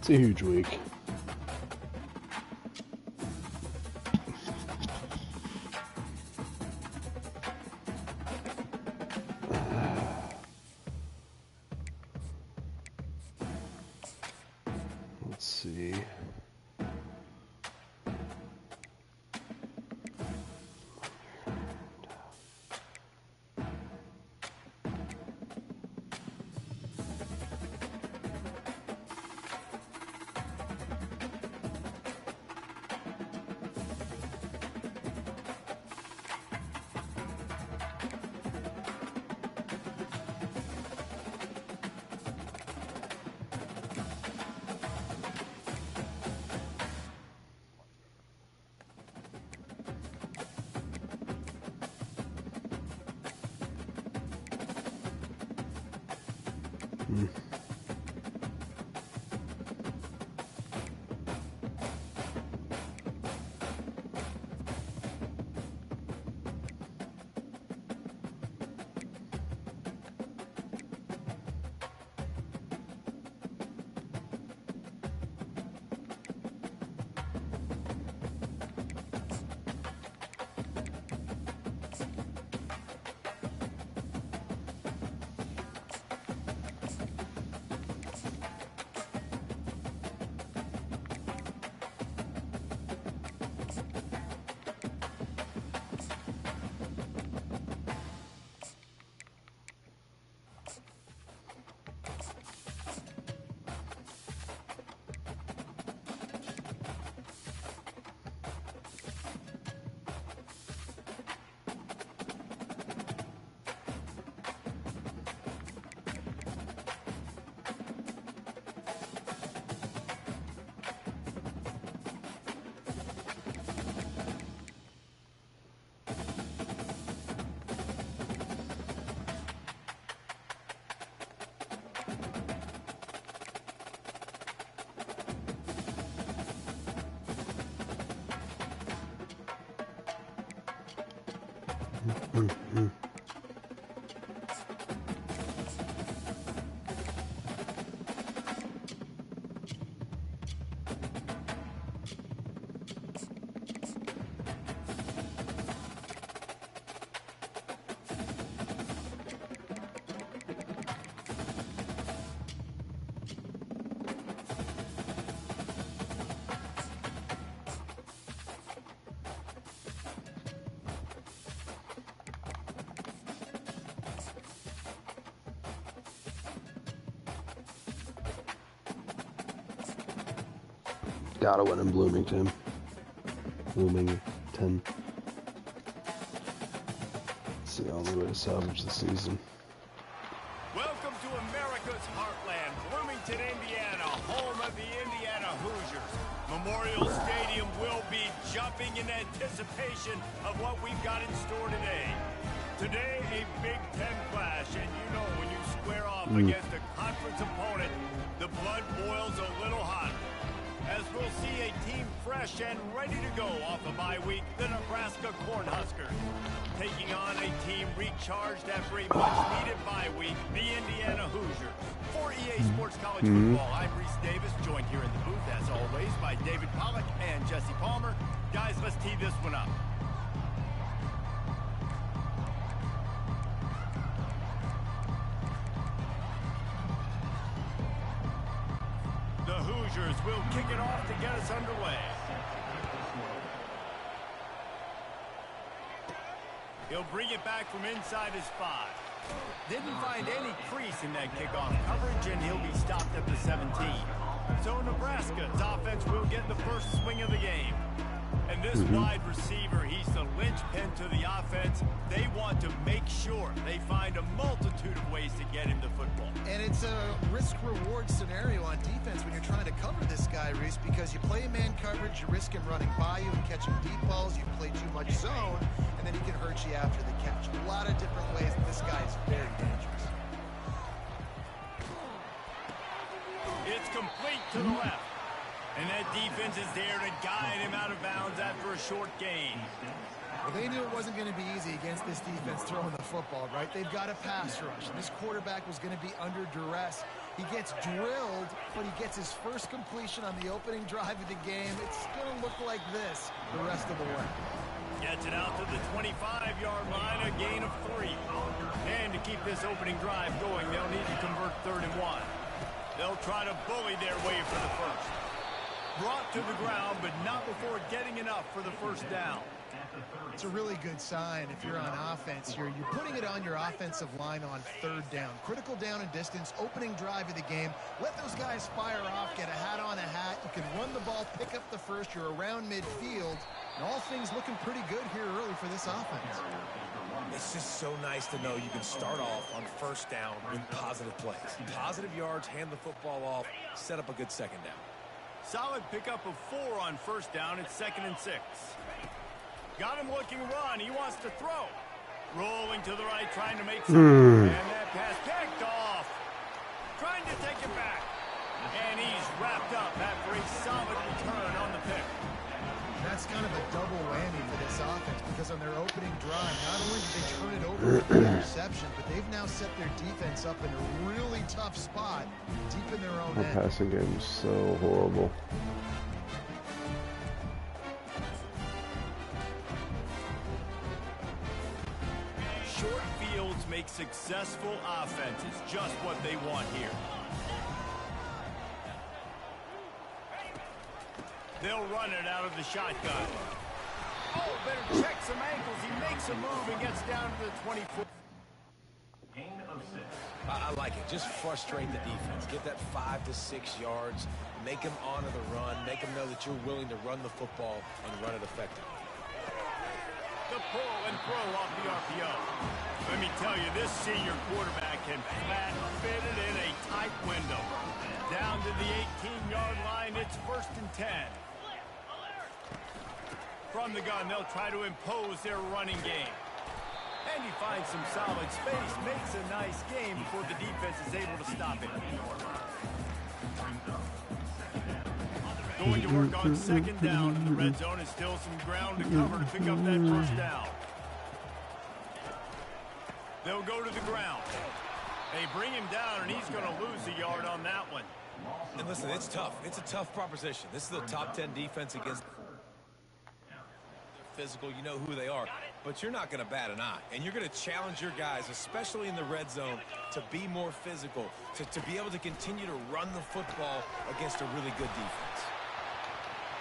It's a huge week. Let's see. Gotta win in Bloomington. Bloomington. It's the only way to salvage the season. Welcome to America's heartland, Bloomington, Indiana, home of the Indiana Hoosiers. Memorial Stadium will be jumping in anticipation of what we've got in store today. Today, a Big Ten clash, and you know when you square off against a conference opponent, the blood boils a little hot. As we'll see a team fresh and ready to go off a bye week, the Nebraska Cornhuskers. Taking on a team recharged after a much-needed bye week, the Indiana Hoosiers. For EA Sports College Football, I'm Reese Davis, joined here in the booth, as always, by David Pollack and Jesse Palmer. Guys, let's tee this one up. The Hoosiers will kick it off to get us underway. He'll bring it back from inside his 5. Didn't find any crease in that kickoff coverage, and he'll be stopped at the 17. So Nebraska's offense will get the first swing of the game. And this wide receiver, he's the linchpin to the offense. They want to make sure they find a multitude of ways to get him the football. And it's a risk-reward scenario on defense when you're trying to cover this guy, Reese, because you play man coverage, you risk him running by you and catching deep balls. You play too much zone, and then he can hurt you after the catch. A lot of different ways that this guy is very dangerous. It's complete to the left. And that defense is there to guide him out of bounds after a short gain. Well, they knew it wasn't going to be easy against this defense throwing the football, right? They've got a pass rush. This quarterback was going to be under duress. He gets drilled, but he gets his first completion on the opening drive of the game. It's going to look like this the rest of the way. Gets it out to the 25-yard line, a gain of 3. And to keep this opening drive going, they'll need to convert 3rd and 1. They'll try to bully their way for the first. Brought to the ground, but not before getting enough for the first down. It's a really good sign if you're on offense here. You're putting it on your offensive line on 3rd down. Critical down and distance, opening drive of the game. Let those guys fire off, get a hat on a hat. You can run the ball, pick up the first. You're around midfield. And all things looking pretty good here early for this offense. It's just so nice to know you can start off on 1st down with positive plays. Positive yards, hand the football off, set up a good 2nd down. Solid pickup of 4 on 1st down. It's 2nd and 6. Got him looking run. He wants to throw. Rolling to the right, trying to make something. And that pass picked off. Trying to take it back. And he's wrapped up after a solid return on the pick. That's kind of a double whammy for this offense because on their opening drive, not only did they turn it over with the interception, but they've now set their defense up in a really tough spot deep in their own end. The passing game is so horrible. Short fields make successful offenses, just what they want here. They'll run it out of the shotgun. Oh, better check some ankles. He makes a move and gets down to the 24. Gain of 6. I like it. Just frustrate the defense. Get that 5 to 6 yards. Make them honor the run. Make them know that you're willing to run the football and run it effectively. The pull and throw off the RPO. Let me tell you, this senior quarterback can flat fit it in a tight window. Down to the 18-yard line, it's 1st and 10. From the gun, they'll try to impose their running game. And he finds some solid space, makes a nice game before the defense is able to stop it. Going to work on 2nd down. The red zone is still some ground to cover to pick up that 1st down. They'll go to the ground. They bring him down, and he's going to lose a yard on that one. And listen, it's tough. It's a tough proposition. This is a top 10 defense against physical. You know who they are. But you're not going to bat an eye. And you're going to challenge your guys, especially in the red zone, to be more physical, to be able to continue to run the football against a really good defense.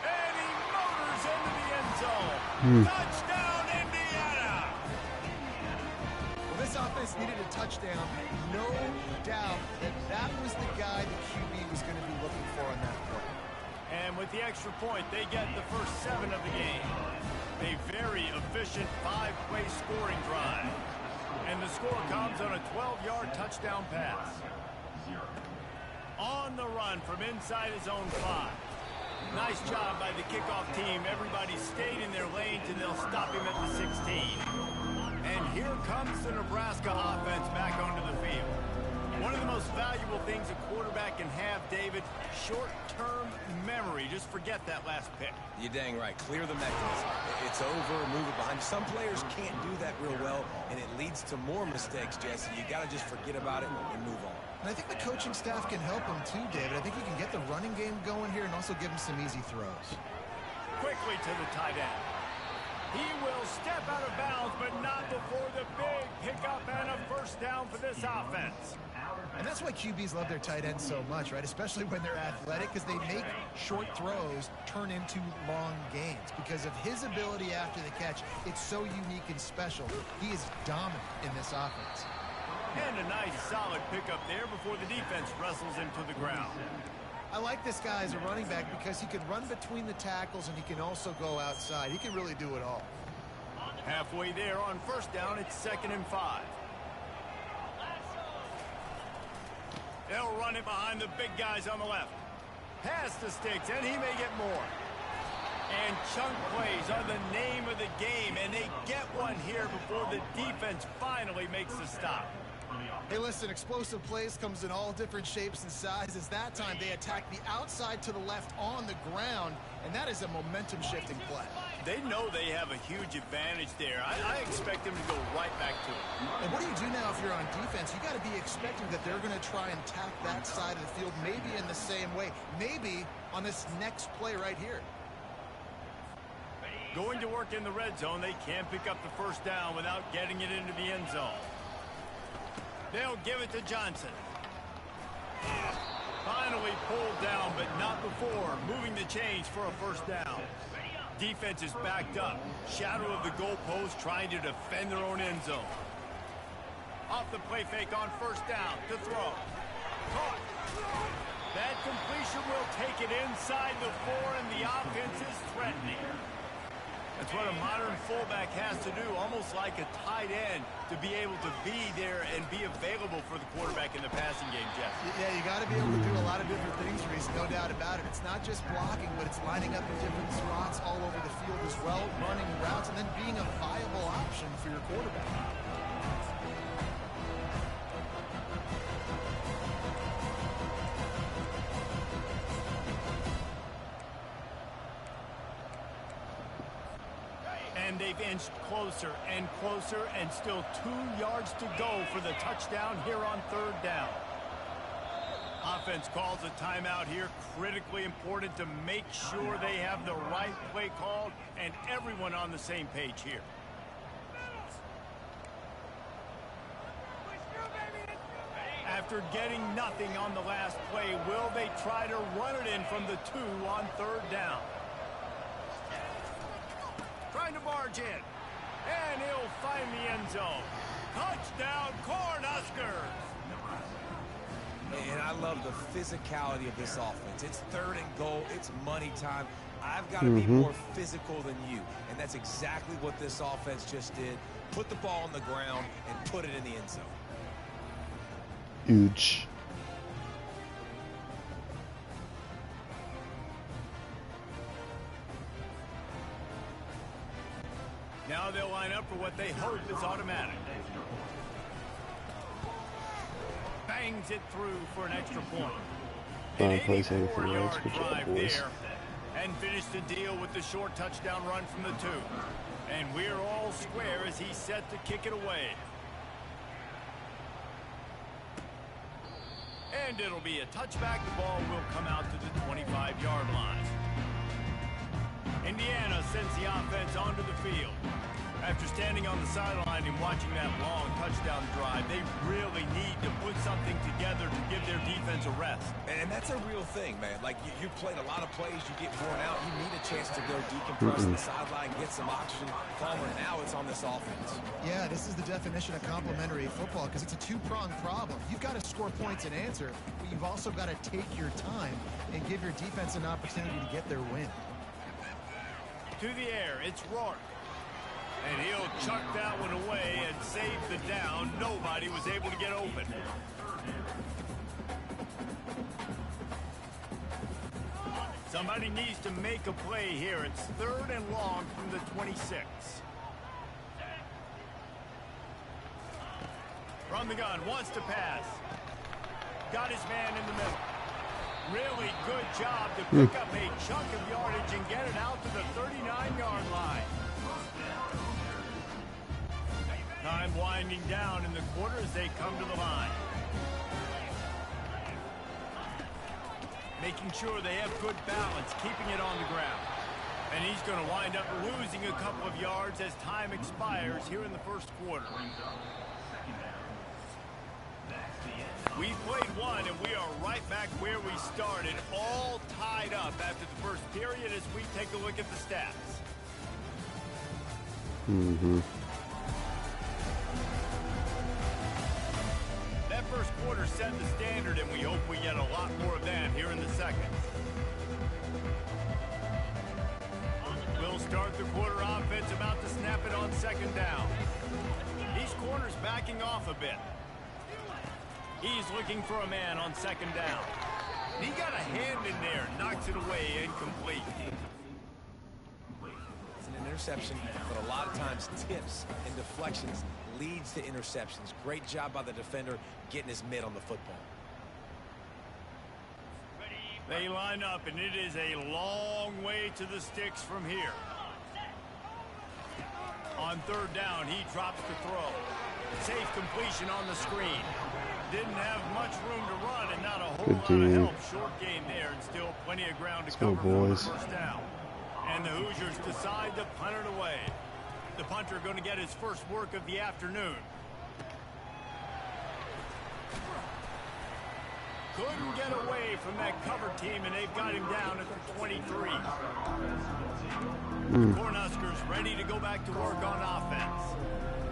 And he motors into the end zone. Touchdown, Indiana! Well, this offense needed a touchdown. No doubt that was the guy the QB was going to be looking for on that play. And with the extra point, they get the first 7 of the game. A very efficient 5-play scoring drive. And the score comes on a 12-yard touchdown pass. On the run from inside his own 5. Nice job by the kickoff team. Everybody stayed in their lanes, and they'll stop him at the 16. And here comes the Nebraska offense back onto the field. One of the most valuable things a quarterback can have, David, short-term memory. Just forget that last pick. You're dang right. Clear the mechanism. It's over, move it behind. Some players can't do that real well, and it leads to more mistakes, Jesse. You got to just forget about it and move on. And I think the coaching staff can help him too, David. I think he can get the running game going here and also give him some easy throws. Quickly to the tight end. He will step out of bounds, but not before the big pickup and a first down for this offense. And that's why QBs love their tight ends so much, right? Especially when they're athletic, because they make short throws turn into long gains. Because of his ability after the catch, it's so unique and special. He is dominant in this offense. And a nice solid pickup there before the defense wrestles him to the ground. I like this guy as a running back because he can run between the tackles and he can also go outside. He can really do it all. Halfway there on first down, it's 2nd and 5. They'll run it behind the big guys on the left. Pass the sticks, and he may get more. And chunk plays are the name of the game, and they get one here before the defense finally makes the stop. Hey, listen, explosive plays comes in all different shapes and sizes. That time they attack the outside to the left on the ground, and that is a momentum-shifting play. They know they have a huge advantage there. I expect them to go right back to it. And what do you do now if you're on defense? You got to be expecting that they're going to try and attack that side of the field, maybe in the same way, maybe on this next play right here. Going to work in the red zone, they can't pick up the first down without getting it into the end zone. They'll give it to Johnson. Finally pulled down, but not before. Moving the chains for a first down. Defense is backed up. Shadow of the goalpost trying to defend their own end zone. Off the play fake on first down to throw. Caught. That completion will take it inside the 4, and the offense is threatening. That's what a modern fullback has to do, almost like a tight end, to be able to be there and be available for the quarterback in the passing game, Jeff. Yeah, you got to be able to do a lot of different things, Reese, no doubt about it. It's not just blocking, but it's lining up in different spots all over the field as well, running routes, and then being a viable option for your quarterback. And they've inched closer and closer, and still 2 yards to go for the touchdown here on third down. Offense calls a timeout here. Critically important to make sure they have the right play called and everyone on the same page here. After getting nothing on the last play, will they try to run it in from the 2 on third down? Trying to barge in, and he'll find the end zone. Touchdown, Cornhuskers! And I love the physicality of this offense. It's third and goal. It's money time. I've got to be more physical than you, and that's exactly what this offense just did. Put the ball on the ground and put it in the end zone. Huge. Now they'll line up for what they hope is automatic. Bangs it through for an extra point. An 84-yard drive there, and finished the deal with the short touchdown run from the 2. And we're all square as he's set to kick it away. And it'll be a touchback. The ball will come out to the 25-yard line. Indiana sends the offense onto the field. After standing on the sideline and watching that long touchdown drive, they really need to put something together to give their defense a rest. And that's a real thing, man. Like, you played a lot of plays, you get worn out, you need a chance to go decompress on the sideline, get some oxygen. Palmer, now it's on this offense. Yeah, this is the definition of complementary football because it's a two-pronged problem. You've got to score points and answer, but you've also got to take your time and give your defense an opportunity to get their win. To the air, it's Rourke. And he'll chuck that one away and save the down. Nobody was able to get open. Somebody needs to make a play here. It's third and long from the 26. From the gun, wants to pass. Got his man in the middle. Really good job to pick up a chunk of yardage and get it out to the 39-yard line. Time winding down in the quarter as they come to the line. Making sure they have good balance, keeping it on the ground. And he's going to wind up losing a couple of yards as time expires here in the first quarter. We played one, and we are right back where we started, all tied up after the first period as we take a look at the stats. That first quarter set the standard, and we hope we get a lot more of that here in the second. We'll start the quarter offense, about to snap it on second down. These corners backing off a bit. He's looking for a man on second down. He got a hand in there, knocks it away, incomplete. It's an interception, but a lot of times tips and deflections leads to interceptions. Great job by the defender getting his mitt on the football. They line up, and it is a long way to the sticks from here. On third down, he drops the throw. Safe completion on the screen. Didn't have much room to run and not a whole lot of help. Short game there and still plenty of ground to cover for the first down. And the Hoosiers decide to punt it away. The punter going to get his first work of the afternoon. Couldn't get away from that cover team, and they've got him down at the 23. The Cornhuskers ready to go back to work on offense.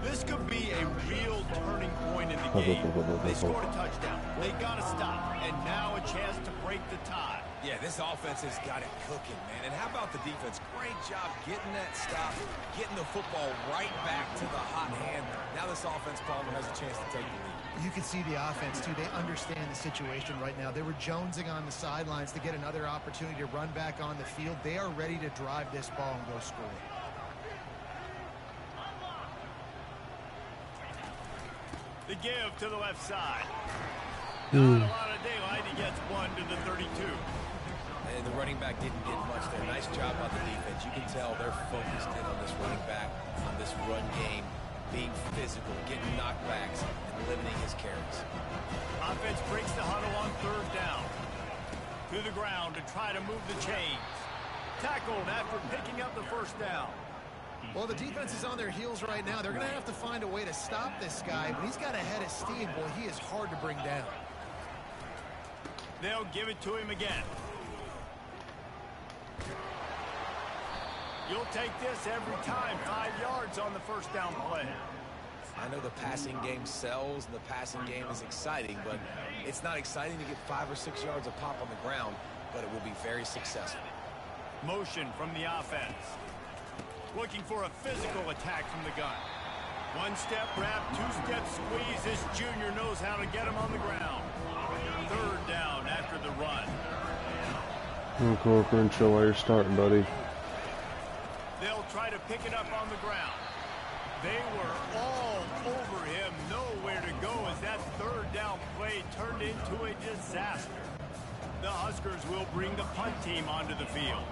This could be a real turning point in the game. They scored a touchdown. They got to stop, and now a chance to break the tie. Yeah, this offense has got it cooking, man. And how about the defense? Great job getting that stop, getting the football right back to the hot hand. Now this offense, Palmer, has a chance to take the lead. You can see the offense, too. They understand the situation right now. They were jonesing on the sidelines to get another opportunity to run back on the field. They are ready to drive this ball and go score. The give to the left side. Not a lot of daylight. He gets one to the 32. And the running back didn't get much there. Nice job by the defense. You can tell they're focused in on this running back, on this run game, being physical, getting knockbacks, and limiting his carries. Offense breaks the huddle on third down. To the ground to try to move the chains. Tackled after picking up the first down. Well, the defense is on their heels right now. They're going to have to find a way to stop this guy, but he's got a head of steam. Boy, he is hard to bring down. They'll give it to him again. You'll take this every time. 5 yards on the first down play. I know the passing game sells and the passing game is exciting, but it's not exciting to get 5 or 6 yards of pop on the ground, but it will be very successful. Motion from the offense. Looking for a physical attack from the gun. One step wrap, 2 step squeeze. This junior knows how to get him on the ground. Third down after the run. Corcoran, chill while you're starting, buddy. They'll try to pick it up on the ground. They were all over him. Nowhere to go as that third down play turned into a disaster. The Huskers will bring the punt team onto the field.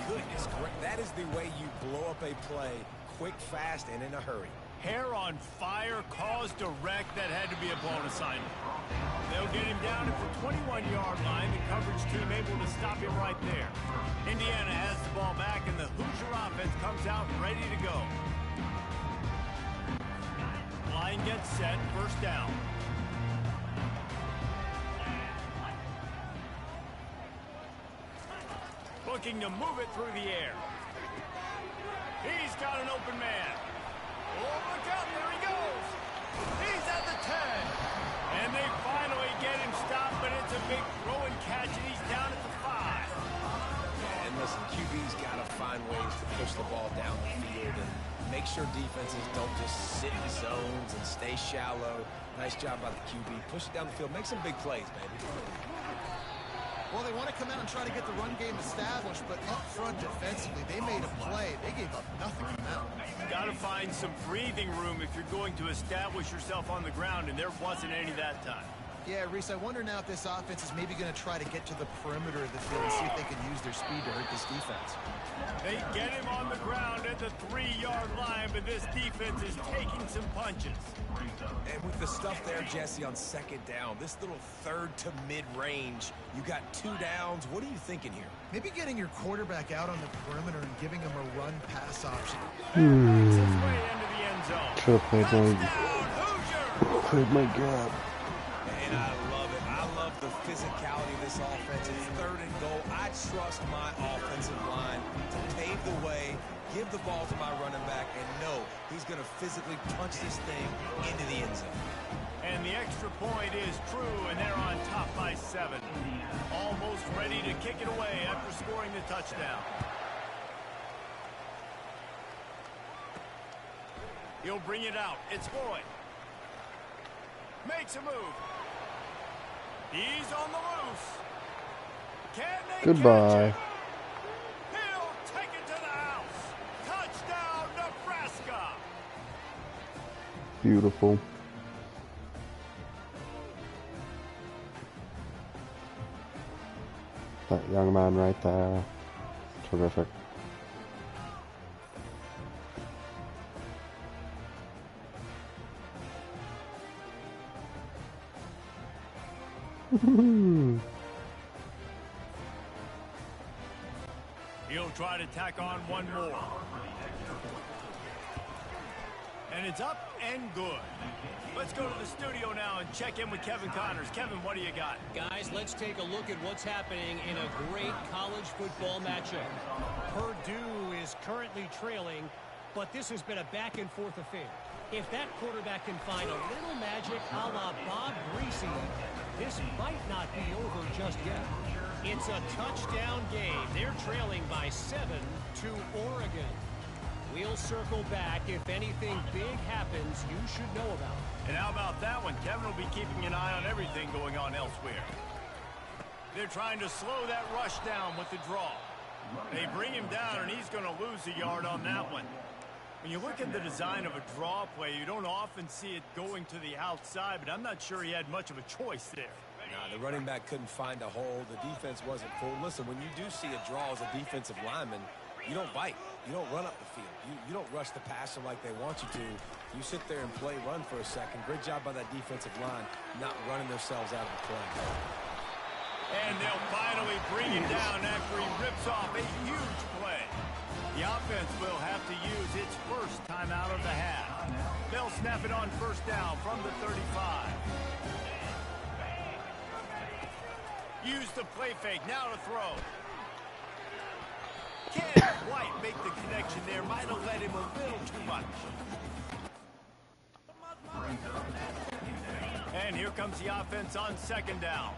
Goodness, that is the way you blow up a play quick, fast, and in a hurry. Hair on fire, caused a wreck that had to be a blown assignment. They'll get him down at the 21-yard line. The coverage team able to stop him right there. Indiana has the ball back, and the Hoosier offense comes out ready to go. Line gets set, first down. Looking to move it through the air. He's got an open man. Oh, look out, there he goes. He's at the 10. And they finally get him stopped, but it's a big throw and catch, and he's down at the 5. And listen, QB's got to find ways to push the ball down the field and make sure defenses don't just sit in zones and stay shallow. Nice job by the QB. Push it down the field. Make some big plays, baby. Well, they want to come out and try to get the run game established, but up front defensively, they made a play. They gave up nothing from out. Got to find some breathing room if you're going to establish yourself on the ground, and there wasn't any that time. Yeah, Reese, I wonder now if this offense is maybe going to try to get to the perimeter of the field and see if they can use their speed to hurt this defense. They get him on the ground at the 3-yard line, but this defense is taking some punches. And with the stuff there, Jesse, on second down, this little third to mid-range, you got 2 downs. What are you thinking here? Maybe getting your quarterback out on the perimeter and giving him a run-pass option. Makes his way into the end zone. Should have played my gap. And I love it. I love the physicality of this offense. It's third and goal. I trust my offensive line to pave the way, give the ball to my running back, and know he's going to physically punch this thing into the end zone. And the extra point is true, and they're on top by 7. Almost ready to kick it away after scoring the touchdown. He'll bring it out. It's Boyd. Makes a move. He's on the loose. Can they Goodbye. catch him? He'll take it to the house. Touchdown, Nebraska. Beautiful. That young man right there. Terrific. He'll try to tack on one more. And it's up and good. Let's go to the studio now and check in with Kevin Connors. Kevin, what do you got? Guys, let's take a look at what's happening in a great college football matchup. Purdue is currently trailing, but this has been a back-and-forth affair. If that quarterback can find a little magic a la Bob Greasy, this might not be over just yet. It's a touchdown game. They're trailing by 7 to Oregon. We'll circle back. If anything big happens, you should know about it. And how about that one? Kevin will be keeping an eye on everything going on elsewhere. They're trying to slow that rush down with the draw. They bring him down, and he's going to lose a yard on that one. When you look at the design of a draw play, you don't often see it going to the outside, but I'm not sure he had much of a choice there. Nah, the running back couldn't find a hole. The defense wasn't full. Listen, when you do see a draw as a defensive lineman, you don't bite. You don't run up the field. You don't rush the passer like they want you to. You sit there and play run for a second. Great job by that defensive line not running themselves out of the play. And they'll finally bring him down after he rips off a huge play. The offense will have to use its first timeout of the half. They'll snap it on first down from the 35. Use the play fake. Now to throw. Can't quite make the connection there. Might have let him a little too much. And here comes the offense on second down.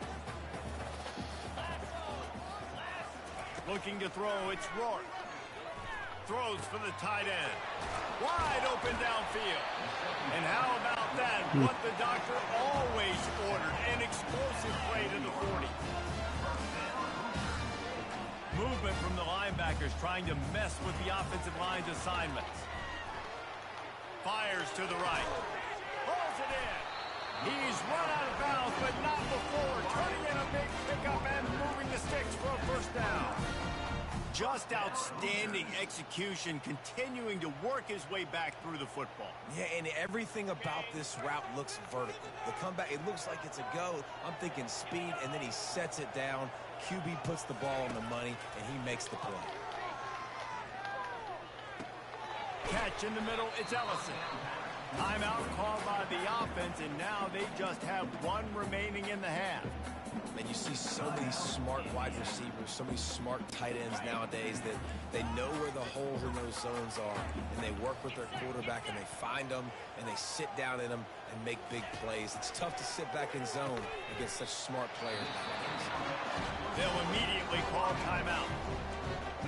Looking to throw, it's Rourke. Throws for the tight end. Wide open downfield. And how about that? What the doctor always ordered. An explosive play to the 40. Movement from the linebackers trying to mess with the offensive line's assignments. Fires to the right. Pulls it in. He's run out of bounds, but not before. Turning in a big pickup and moving the sticks for a first down. Just outstanding execution, continuing to work his way back through the football. Yeah, and everything about this route looks vertical. The comeback, it looks like it's a go. I'm thinking speed, and then he sets it down. QB puts the ball on the money, and he makes the play. Catch in the middle, it's Ellison. Timeout called by the offense, and now they just have one remaining in the half. And you see so many smart wide receivers, so many smart tight ends nowadays that they know where the holes in those zones are, and they work with their quarterback, and they find them, and they sit down in them and make big plays. It's tough to sit back in zone against such smart players nowadays. They'll immediately call timeout.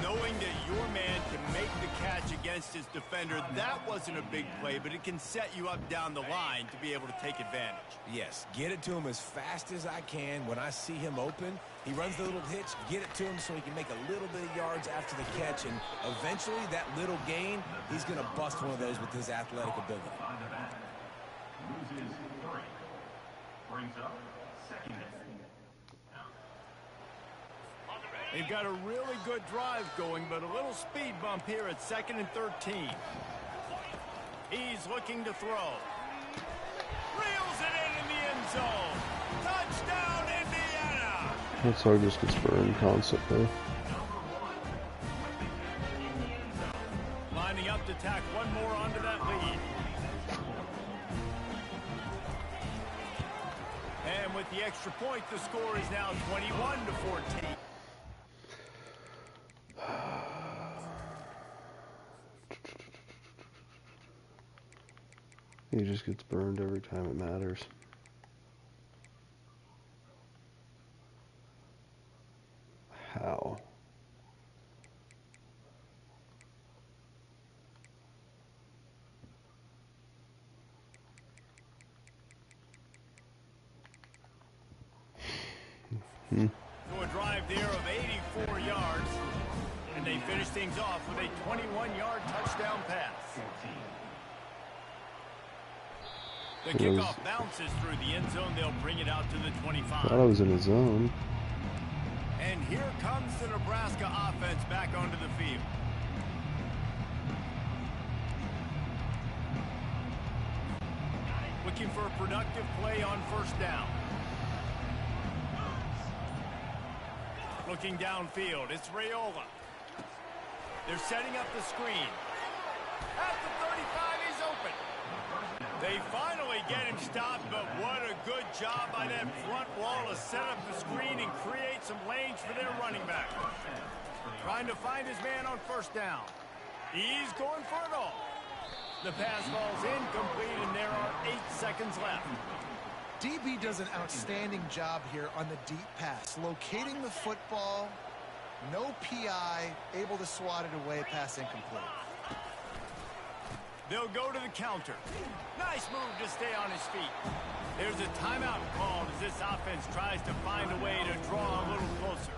Knowing that your man can make the catch against his defender, that wasn't a big play, but it can set you up down the line to be able to take advantage. Yes, get it to him as fast as I can. When I see him open, he runs the little hitch, get it to him so he can make a little bit of yards after the catch, and eventually that little gain, he's going to bust one of those with his athletic ability. Loses 3. Brings up second. They've got a really good drive going, but a little speed bump here at 2nd and 13. He's looking to throw. Reels it in the end zone. Touchdown, Indiana! That's how he just gets burned constantly. Lining up to tack one more onto that lead. And with the extra point, the score is now 21-14. He just gets burned every time it matters. How? To a drive there of 84 yards. And they finish things off with a 21-yard touchdown pass. The kickoff bounces through the end zone. They'll bring it out to the 25. I thought I was in his zone. And here comes the Nebraska offense back onto the field. Looking for a productive play on first down. Looking downfield, it's Raiola. They're setting up the screen. At the 35, he's open. They finally get him stopped, but what a good job by that front wall to set up the screen and create some lanes for their running back. Trying to find his man on first down. He's going for it all. The pass falls incomplete, and there are 8 seconds left. DB does an outstanding job here on the deep pass, locating the football, no PI, able to swat it away, pass incomplete. They'll go to the counter. Nice move to stay on his feet. There's a timeout called as this offense tries to find a way to draw a little closer.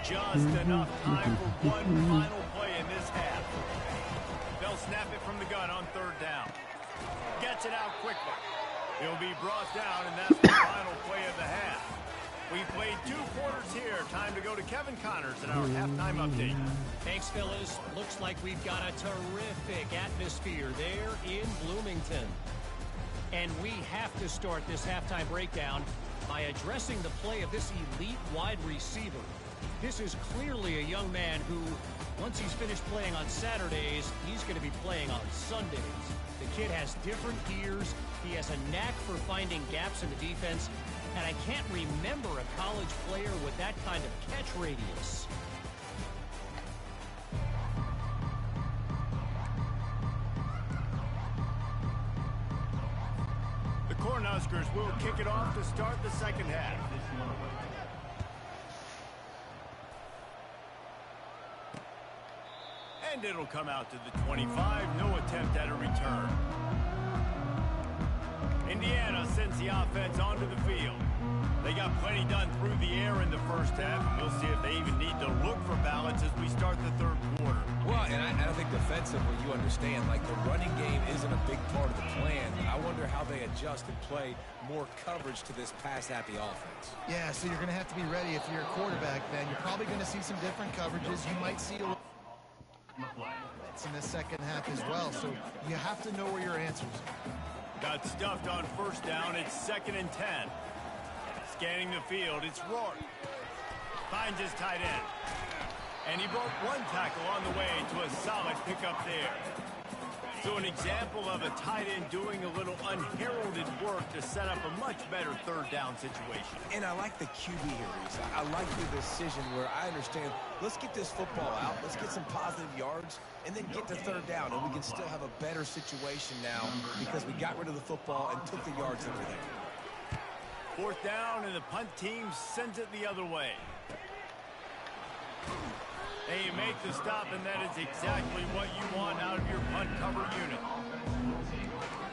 Just enough time for one final play in this half. They'll snap it from the gun on third down. Gets it out quickly. He'll be brought down, and that's the final play of the half. We've played 2 quarters here. Time to go to Kevin Connors in our halftime update. Thanks, fellas. Looks like we've got a terrific atmosphere there in Bloomington. And we have to start this halftime breakdown by addressing the play of this elite wide receiver. This is clearly a young man who, once he's finished playing on Saturdays, he's going to be playing on Sundays. The kid has different ears. He has a knack for finding gaps in the defense. And I can't remember a college player with that kind of catch radius. The Cornhuskers will kick it off to start the second half. And it'll come out to the 25. No attempt at a return. Indiana sends the offense onto the field. They got plenty done through the air in the first half, and we'll see if they even need to look for balance as we start the third quarter. Well, and I think defensively, you understand, like the running game isn't a big part of the plan. I wonder how they adjust and play more coverage to this pass-happy offense. Yeah, so you're going to have to be ready if you're a quarterback, then. You're probably going to see some different coverages. You might see a in the second half as well, so you have to know where your answers are. Got stuffed on first down. It's 2nd and 10. Scanning the field, it's Rourke. Finds his tight end. And he broke one tackle on the way to a solid pickup there. So an example of a tight end doing a little unheralded work to set up a much better third down situation. And I like the QB here, Reese. I like the decision where I understand, let's get this football out, let's get some positive yards, and then get to third down, and we can still have a better situation now because we got rid of the football and took the yards over there. 4th down, and the punt team sends it the other way. They make the stop, and that is exactly what you want out of your punt cover unit.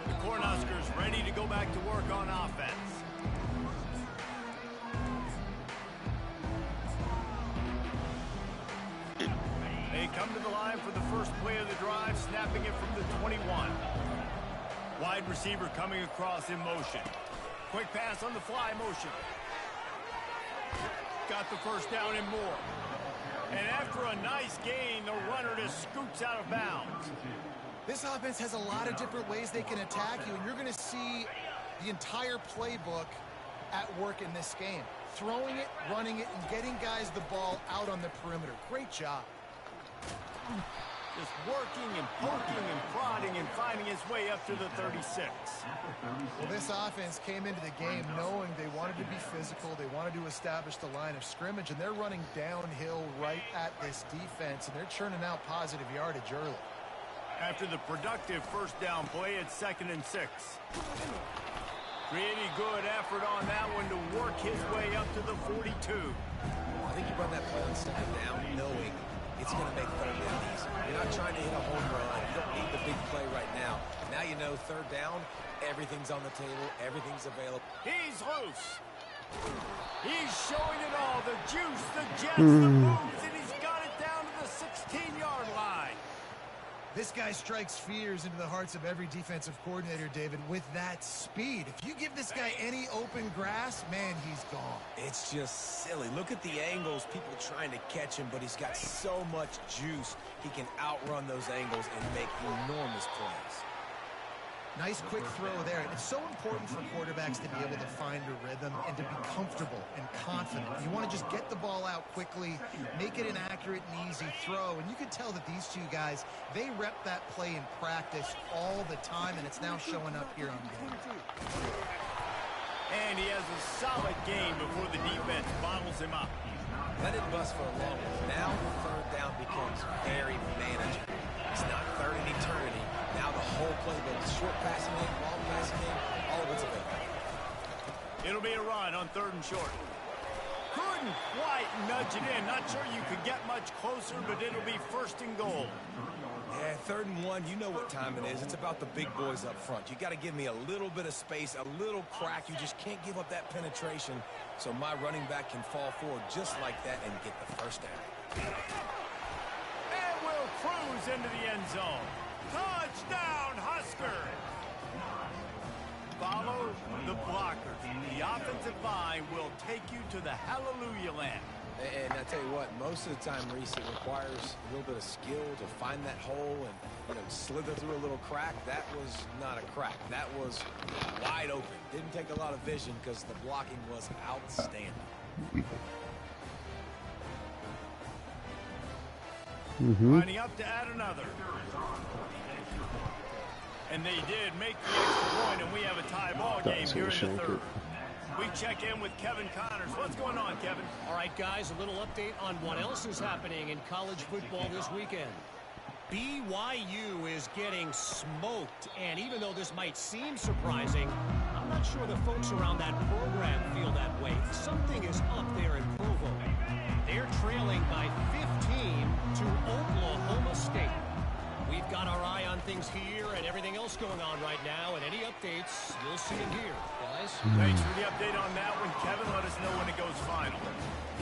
The Cornhuskers ready to go back to work on offense. They come to the line for the first play of the drive, snapping it from the 21. Wide receiver coming across in motion. Quick pass on the fly motion. Got the first down and more. And after a nice gain, the runner just scoots out of bounds. This offense has a lot of different ways they can attack you, and you're going to see the entire playbook at work in this game. Throwing it, running it, and getting guys the ball out on the perimeter. Great job. Just working and poking and prodding and finding his way up to the 36. Well, this offense came into the game knowing they wanted to be physical. They wanted to establish the line of scrimmage, and they're running downhill right at this defense, and they're churning out positive yardage early. After the productive first down play, it's 2nd and 6. Pretty good effort on that one to work his way up to the 42. I think you run that play on 2nd down knowing it's going to make third down easy. You're not trying to hit a home run. You don't need the big play right now. Now you know third down, everything's on the table, everything's available. He's loose. He's showing it all. The juice, the jets, the moves, and he's got it down to the 16-yard line. This guy strikes fears into the hearts of every defensive coordinator, David, with that speed. If you give this guy any open grass, man, he's gone. It's just silly. Look at the angles, people trying to catch him, but he's got so much juice. He can outrun those angles and make enormous plays. Nice quick throw there. It's so important for quarterbacks to be able to find a rhythm and to be comfortable and confident. You want to just get the ball out quickly, make it an accurate and easy throw. And you can tell that these two guys, they rep that play in practice all the time, and it's now showing up here on game. And he has a solid game before the defense bottles him up. That didn't bust for a long one. Now third down becomes very manageable. It's not third in eternity. Now the whole playbook, short passing game, long passing game, all of it's available. It'll be a run on 3rd and short. Couldn't quite nudge it in. Not sure you could get much closer, but it'll be 1st and goal. Yeah, 3rd and 1, you know what time it is. It's about the big boys up front. You got to give me a little bit of space, a little crack. You just can't give up that penetration, so my running back can fall forward just like that and get the 1st down. And we'll cruise into the end zone. Touchdown, Husker! Follow the blockers. The offensive line will take you to the hallelujah land. And I tell you what, most of the time, Reese, it requires a little bit of skill to find that hole and, slither through a little crack. That was not a crack. That was wide open. Didn't take a lot of vision because the blocking was outstanding. Lining up to add another. And they did make the extra point, and we have a tie ball game here in the 3rd. We check in with Kevin Connors. What's going on, Kevin? All right, guys, a little update on what else is happening in college football this weekend. BYU is getting smoked, and even though this might seem surprising, I'm not sure the folks around that program feel that way. Something is up there in Provo. They're trailing by 15 to Oklahoma State. We've got our eye on things here and everything else going on right now, and any updates, you'll see them here, guys. Thanks for the update on that one, Kevin. Let us know when it goes final.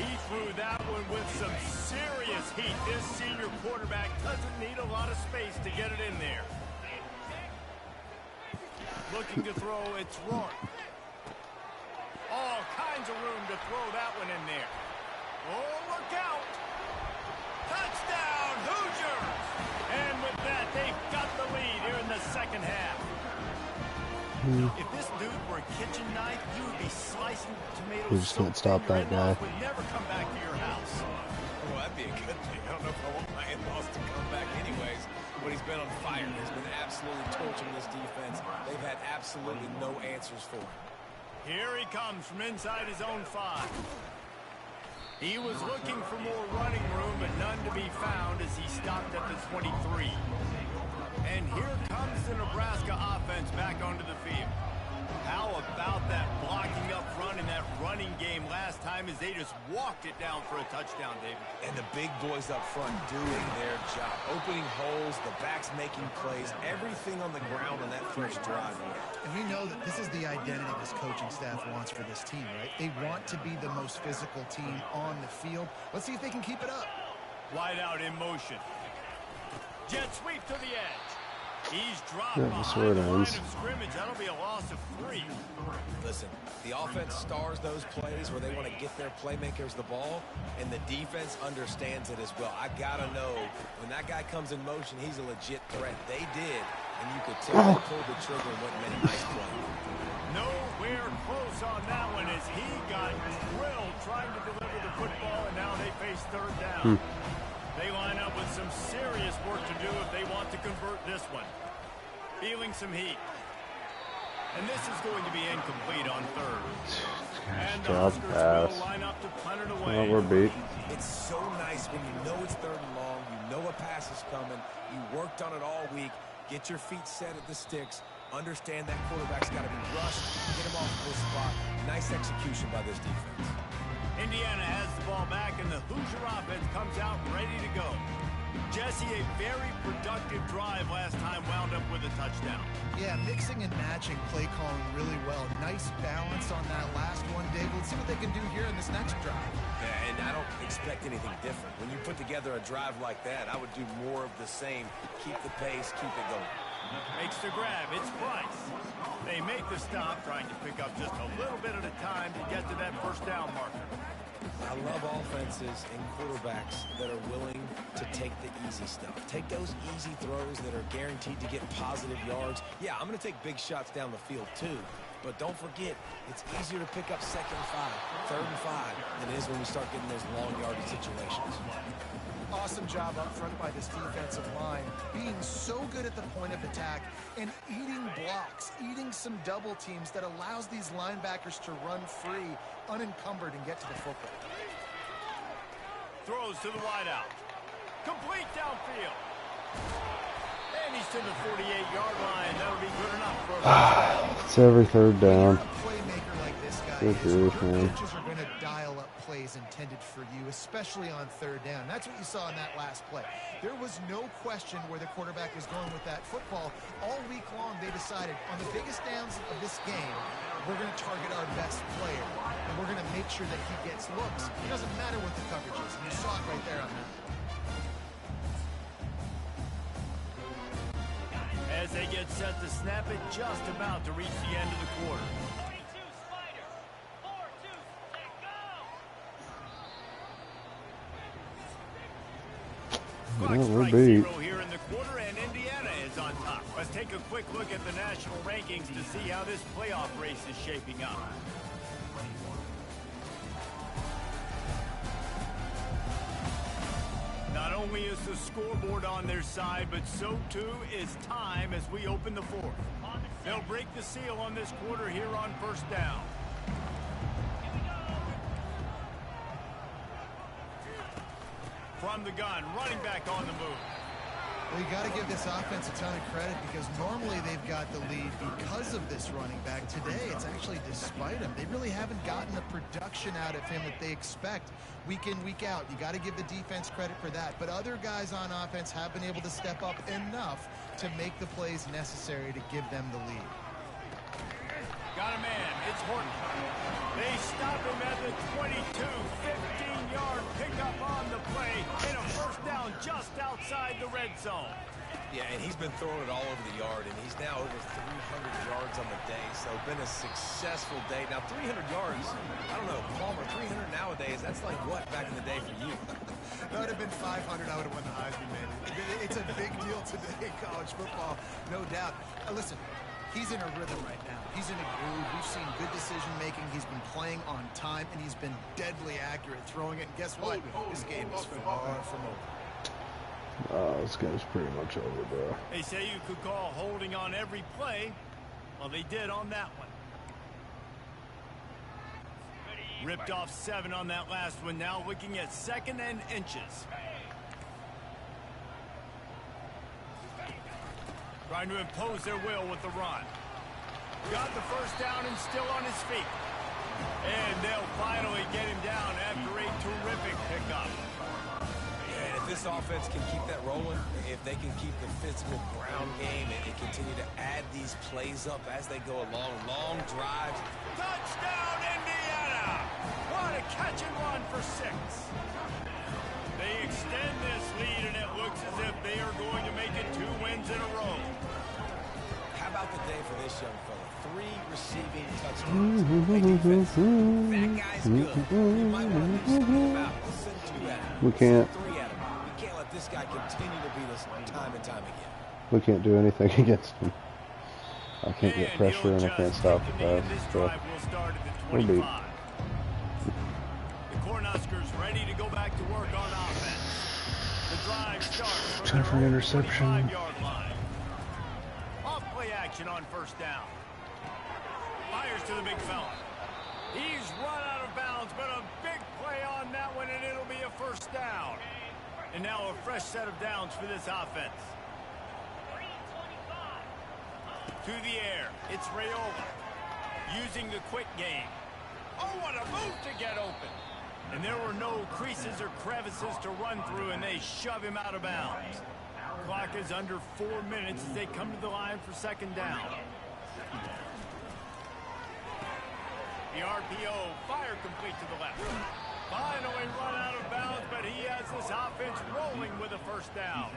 He threw that one with some serious heat. This senior quarterback doesn't need a lot of space to get it in there. Looking to throw, it's Rourke. All kinds of room to throw that one in there. Oh, look out! Touchdown, Hoosiers! And with that, they've got the lead here in the 2nd half. If this dude were a kitchen knife, you would be slicing tomatoes. We just can't stop that guy. Would never come back to your house. Well, that'd be a good thing. I don't know if I want my in-laws to come back anyways, but he's been on fire. He's been absolutely torching this defense. They've had absolutely no answers for him. Here he comes from inside his own 5. He was looking for more running room, but none to be found as he stopped at the 23. And here comes the Nebraska offense back onto the field. How about that blocking up front and that running game last time as they just walked it down for a touchdown, David? And the big boys up front doing their job. Opening holes, the backs making plays, everything on the ground on that first drive. And we know that this is the identity this coaching staff wants for this team, right? They want to be the most physical team on the field. Let's see if they can keep it up. Wide out in motion. Jet sweep to the edge. He's dropped behind the line of scrimmage. That'll be a loss of 3. Listen, the offense stars those plays where they want to get their playmakers the ball, and the defense understands it as well. I got to know, when that guy comes in motion, he's a legit threat. They did, and you could tell they pulled the trigger and went and made a nice play. Nowhere close on that one as he got drilled trying to deliver the football, and now they face 3rd down. They line up with some serious work to do if they want to convert this one. Feeling some heat. And this is going to be incomplete on 3rd. And the Huskers will line up to punt it away. Well, we're beat. It's so nice when you know it's 3rd and long, you know a pass is coming, you worked on it all week, get your feet set at the sticks, understand that quarterback's got to be rushed, get him off this spot. Nice execution by this defense. Indiana has the ball back, and the Hoosier offense comes out ready to go. Jesse, a very productive drive last time, wound up with a touchdown. Yeah, mixing and matching play calling really well. Nice balance on that last one, Dave. Let's see what they can do here in this next drive. Yeah, and I don't expect anything different. When you put together a drive like that, I would do more of the same. Keep the pace, keep it going. Makes the grab. It's Price. They make the stop, trying to pick up just a little bit at a time to get to that first down marker. I love offenses and quarterbacks that are willing to take the easy stuff. Take those easy throws that are guaranteed to get positive yards. Yeah, I'm going to take big shots down the field too. But don't forget, it's easier to pick up 2nd and 5, 3rd and 5 than it is when we start getting those long yardage situations. Awesome job up front by this defensive line, being so good at the point of attack and eating blocks, eating some double teams that allows these linebackers to run free, unencumbered, and get to the football. Throws to the wideout. Complete downfield. And he's to the 48-yard line. That'll be good enough for a It's every third down. When you're a playmaker like this guy Good is, grief, your man. coaches are going to dial up plays intended for you, especially on 3rd down. That's what you saw in that last play. There was no question where the quarterback was going with that football. All week long, they decided on the biggest downs of this game, we're going to target our best player, and we're going to make sure that he gets looks. It doesn't matter what the coverage is, and you saw it right there on that. As they get set to snap it, just about to reach the end of the quarter. 42 Spider. 4-2. Go. Clock Well, we're strikes beat. 0 here in the quarter, and Indiana is on top. Let's take a quick look at the national rankings to see how this playoff race is shaping up. Not only is the scoreboard on their side, but so too is time as we open the 4th. They'll break the seal on this quarter here on 1st down. From the gun, running back on the move. Well, you got to give this offense a ton of credit because normally they've got the lead because of this running back. Today, it's actually despite him. They really haven't gotten the production out of him that they expect week in, week out. You got to give the defense credit for that. But other guys on offense have been able to step up enough to make the plays necessary to give them the lead. Got a man. It's Horton. They stop him at the 22. 15-yard pickup on the play and a first down just outside the red zone. Yeah, and he's been throwing it all over the yard, and he's now over 300 yards on the day, so been a successful day. Now, 300 yards, I don't know, Palmer, 300 nowadays, that's like what back in the day for you? That would have been 500. I would have won the Heisman, man. It's a big deal today in college football, no doubt. Listen, he's in a rhythm right now. He's in a groove. We've seen good decision-making. He's been playing on time, and he's been deadly accurate throwing it. And guess what? This game is far from over. This game's pretty much over, bro. They say you could call holding on every play. Well, they did on that one. Ripped off 7 on that last one. Now looking at 2nd and inches. Trying to impose their will with the run. Got the first down and still on his feet. And they'll finally get him down after a terrific pickup. And if this offense can keep that rolling, if they can keep the physical ground game and continue to add these plays up as they go along, long drives. Touchdown, Indiana! What a catch and run for 6. They extend this lead, and it looks as if they are going to make it 2 wins in a row. How about the day for this young fella? 3 receiving touchdowns. Hey, defense, that guy's good. You might want to do something about it. We'll send 2 at him. We can't. 3 at him. We can't let this guy continue to beat us time and time again. We can't do anything against him. I can't get pressure and I can't stop the pass. This So drive will start at the we're 25. beat. The Cornhuskers ready to go back to work on offense. The drive starts from Time for an their own interception. 25-yard line. Off play action on first down. Fires to the big fella. He's run out of bounds, but a big play on that one, and it'll be a first down. And now a fresh set of downs for this offense. To the air, it's Raiola. Using the quick game. Oh, what a move to get open. And there were no creases or crevices to run through, and they shove him out of bounds. Clock is under 4 minutes as they come to the line for 2nd down. The RPO, fire complete to the left. Finally run out of bounds, but he has this offense rolling with a first down.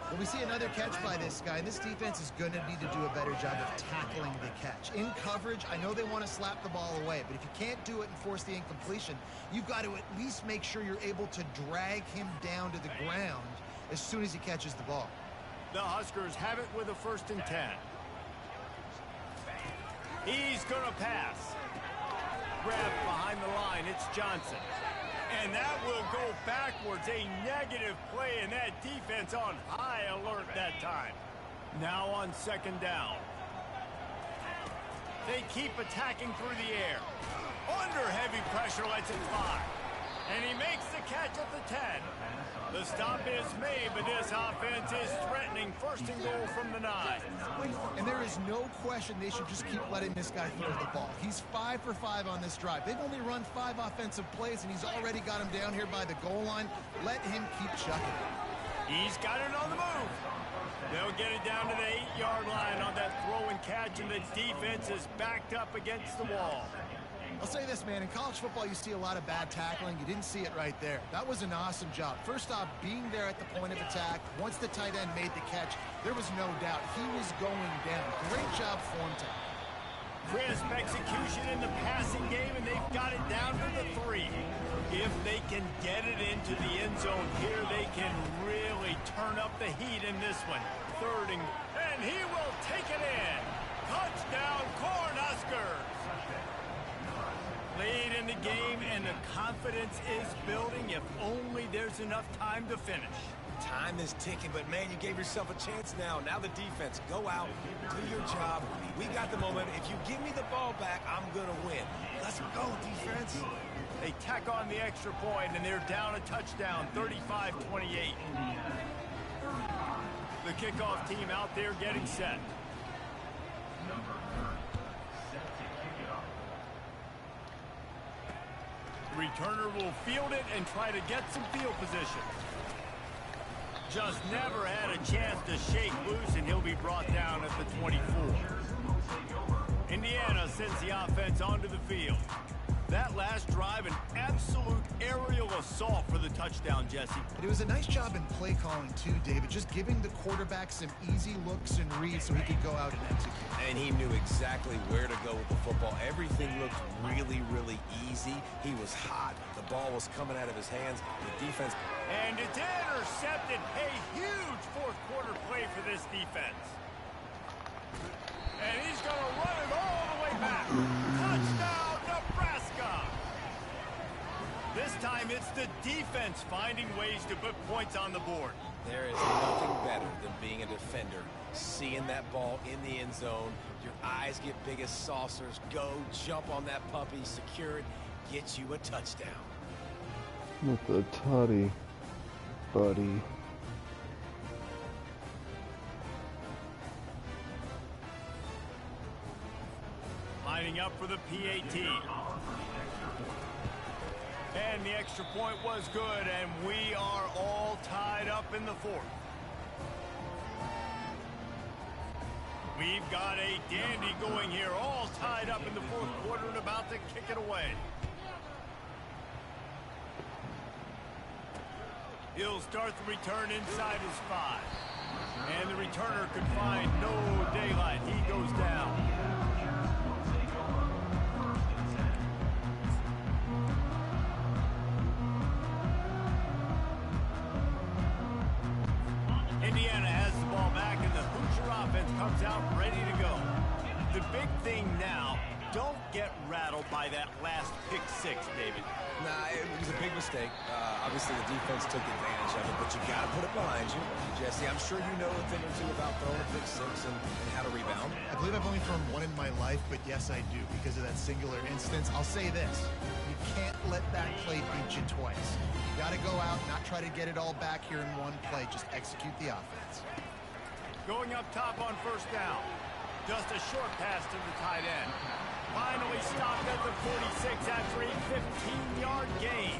When we see another catch by this guy, this defense is going to need to do a better job of tackling the catch. In coverage, I know they want to slap the ball away, but if you can't do it and force the incompletion, you've got to at least make sure you're able to drag him down to the ground as soon as he catches the ball. The Huskers have it with a 1st and 10. He's going to pass. Grab behind the line. It's Johnson. And that will go backwards. A negative play, and that defense on high alert that time. Now on 2nd down. They keep attacking through the air. Under heavy pressure, lets it fly. And he makes the catch at the 10. The stop is made, but this offense is threatening 1st and goal from the 9. And there is no question they should just keep letting this guy throw the ball. He's 5 for 5 on this drive. They've only run 5 offensive plays, and he's already got him down here by the goal line. Let him keep chucking. He's got it on the move. They'll get it down to the 8-yard line on that throw and catch, and the defense is backed up against the wall. I'll say this, man. In college football, you see a lot of bad tackling. You didn't see it right there. That was an awesome job. First off, being there at the point of attack. Once the tight end made the catch, there was no doubt he was going down. Great job form tackle. Crisp execution in the passing game, and they've got it down to the 3. If they can get it into the end zone here, they can really turn up the heat in this one. 3rd and he will take it in. Touchdown, Cornhuskers. Lead in the game, and the confidence is building if only there's enough time to finish. Time is ticking, but man, you gave yourself a chance now. Now the defense, go out, do your job. We got the moment. If you give me the ball back, I'm going to win. Let's go, defense. They tack on the extra point, and they're down a touchdown, 35-28. The kickoff team out there getting set. Returner will field it and try to get some field position. Just never had a chance to shake loose, and he'll be brought down at the 24. Indiana sends the offense onto the field. That last drive, an absolute aerial assault for the touchdown, Jesse. It was a nice job in play calling too, David, just giving the quarterback some easy looks and reads so he could go out and execute. And he knew exactly where to go with the football. Everything looked really, really easy. He was hot. The ball was coming out of his hands. The defense... And it's intercepted. A huge 4th quarter play for this defense. And he's going to run it all the way back. Touchdown, Nebraska. This time it's the defense finding ways to put points on the board. There is nothing better than being a defender. Seeing that ball in the end zone, your eyes get big as saucers. Go, jump on that puppy, secure it, get you a touchdown. With the tutty, buddy. Lining up for the PAT. And the extra point was good, and we are all tied up in the 4th. We've got a dandy going here, all tied up in the 4th quarter and about to kick it away. He'll start the return inside his 5. And the returner could find no daylight. He goes down. Indiana has the ball back, and the Hoosier offense comes out ready to go. The big thing now, don't get rattled by that last pick 6, David. Nah, it was a big mistake. Obviously, the defense took advantage of it, but you got to put it behind you. Jesse, I'm sure you know a thing or two about throwing a pick 6 and how to rebound. I believe I've only thrown one in my life, but yes, I do because of that singular instance. I'll say this. You can't let that play beat you twice. You got to go out, not try to get it all back here in one play. Just execute the offense. Going up top on 1st down. Just a short pass to the tight end. Finally stopped at the 46 after a 15-yard gain.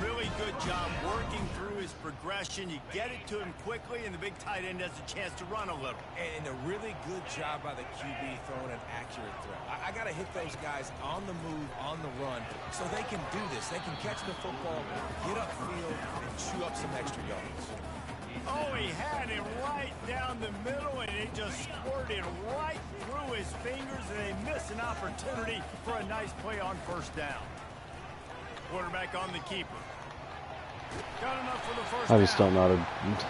Really good good job working through his progression. You get it to him quickly, and the big tight end has a chance to run a little. And a really good job by the QB throwing an accurate throw. I got to hit those guys on the move, on the run, so they can do this. They can catch the football, get upfield, and chew up some extra yards. Oh, he had it right down the middle, and it just squirted right through his fingers, and they missed an opportunity for a nice play on first down. Quarterback on the keeper. Got enough for the first I just don't know how to.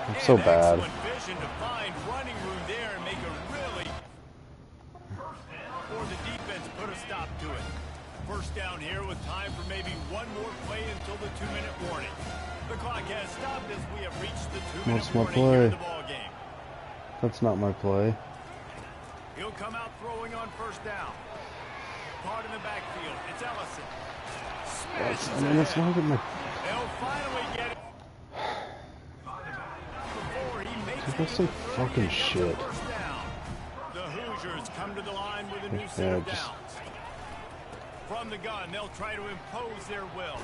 I'm so bad. Excellent vision to find running room there and make a really for the defense put a stop to it. First down here with time for maybe one more play until the 2-minute warning. The clock has stopped as we have reached the 2-minute warning here in the ball game. That's not my play. He'll come out throwing on first down. Caught in the backfield. It's Ellison. That's not good. They'll finally get it. Before he makes That's some fucking shit. The Hoosiers come to the line with a new set of downs. From the gun, they'll try to impose their will.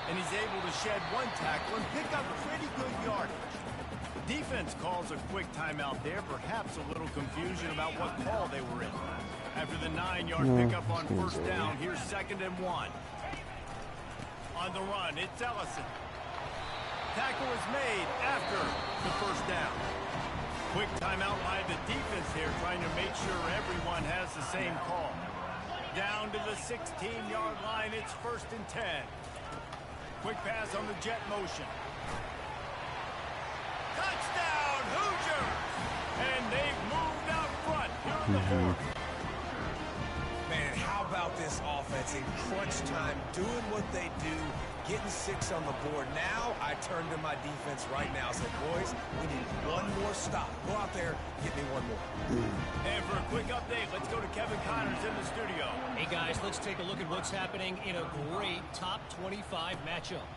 And he's able to shed one tackle and pick up pretty good yardage. Defense calls a quick timeout there, perhaps a little confusion about what call they were in. After the 9-yard pickup on first down, here's 2nd and 1. On the run, it's Ellison. Tackle is made after the first down. Quick timeout by the defense here, trying to make sure everyone has the same call. Down to the 16-yard line, it's 1st and 10. Quick pass on the jet motion. Touchdown, Hoosiers! And they've moved out front here in the 4th. Man, how about this offense in crunch time, doing what they do, getting 6 on the board. Now I turn to my defense right now and say, boys, we need one more stop. Go out there, get me one more. And for a quick update, let's go to Kevin Connors in the studio. Hey, guys, let's take a look at what's happening in a great top 25 matchup.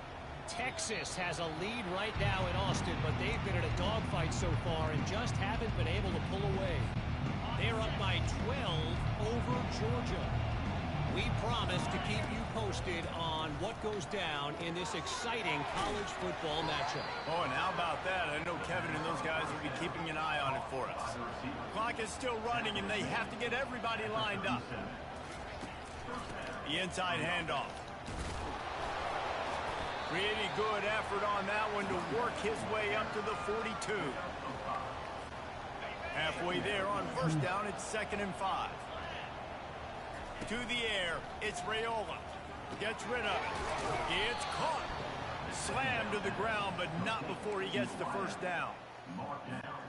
Texas has a lead right now in Austin, but they've been in a dogfight so far and just haven't been able to pull away. They're up by 12 over Georgia. We promise to keep you posted on what goes down in this exciting college football matchup. Oh, and how about that? I know Kevin and those guys will be keeping an eye on it for us. Clock is still running, and they have to get everybody lined up. The inside handoff. Really good effort on that one to work his way up to the 42. Halfway there on first down, it's 2nd and 5. To the air, it's Raiola. Gets rid of it. It's caught. Slammed to the ground, but not before he gets the first down.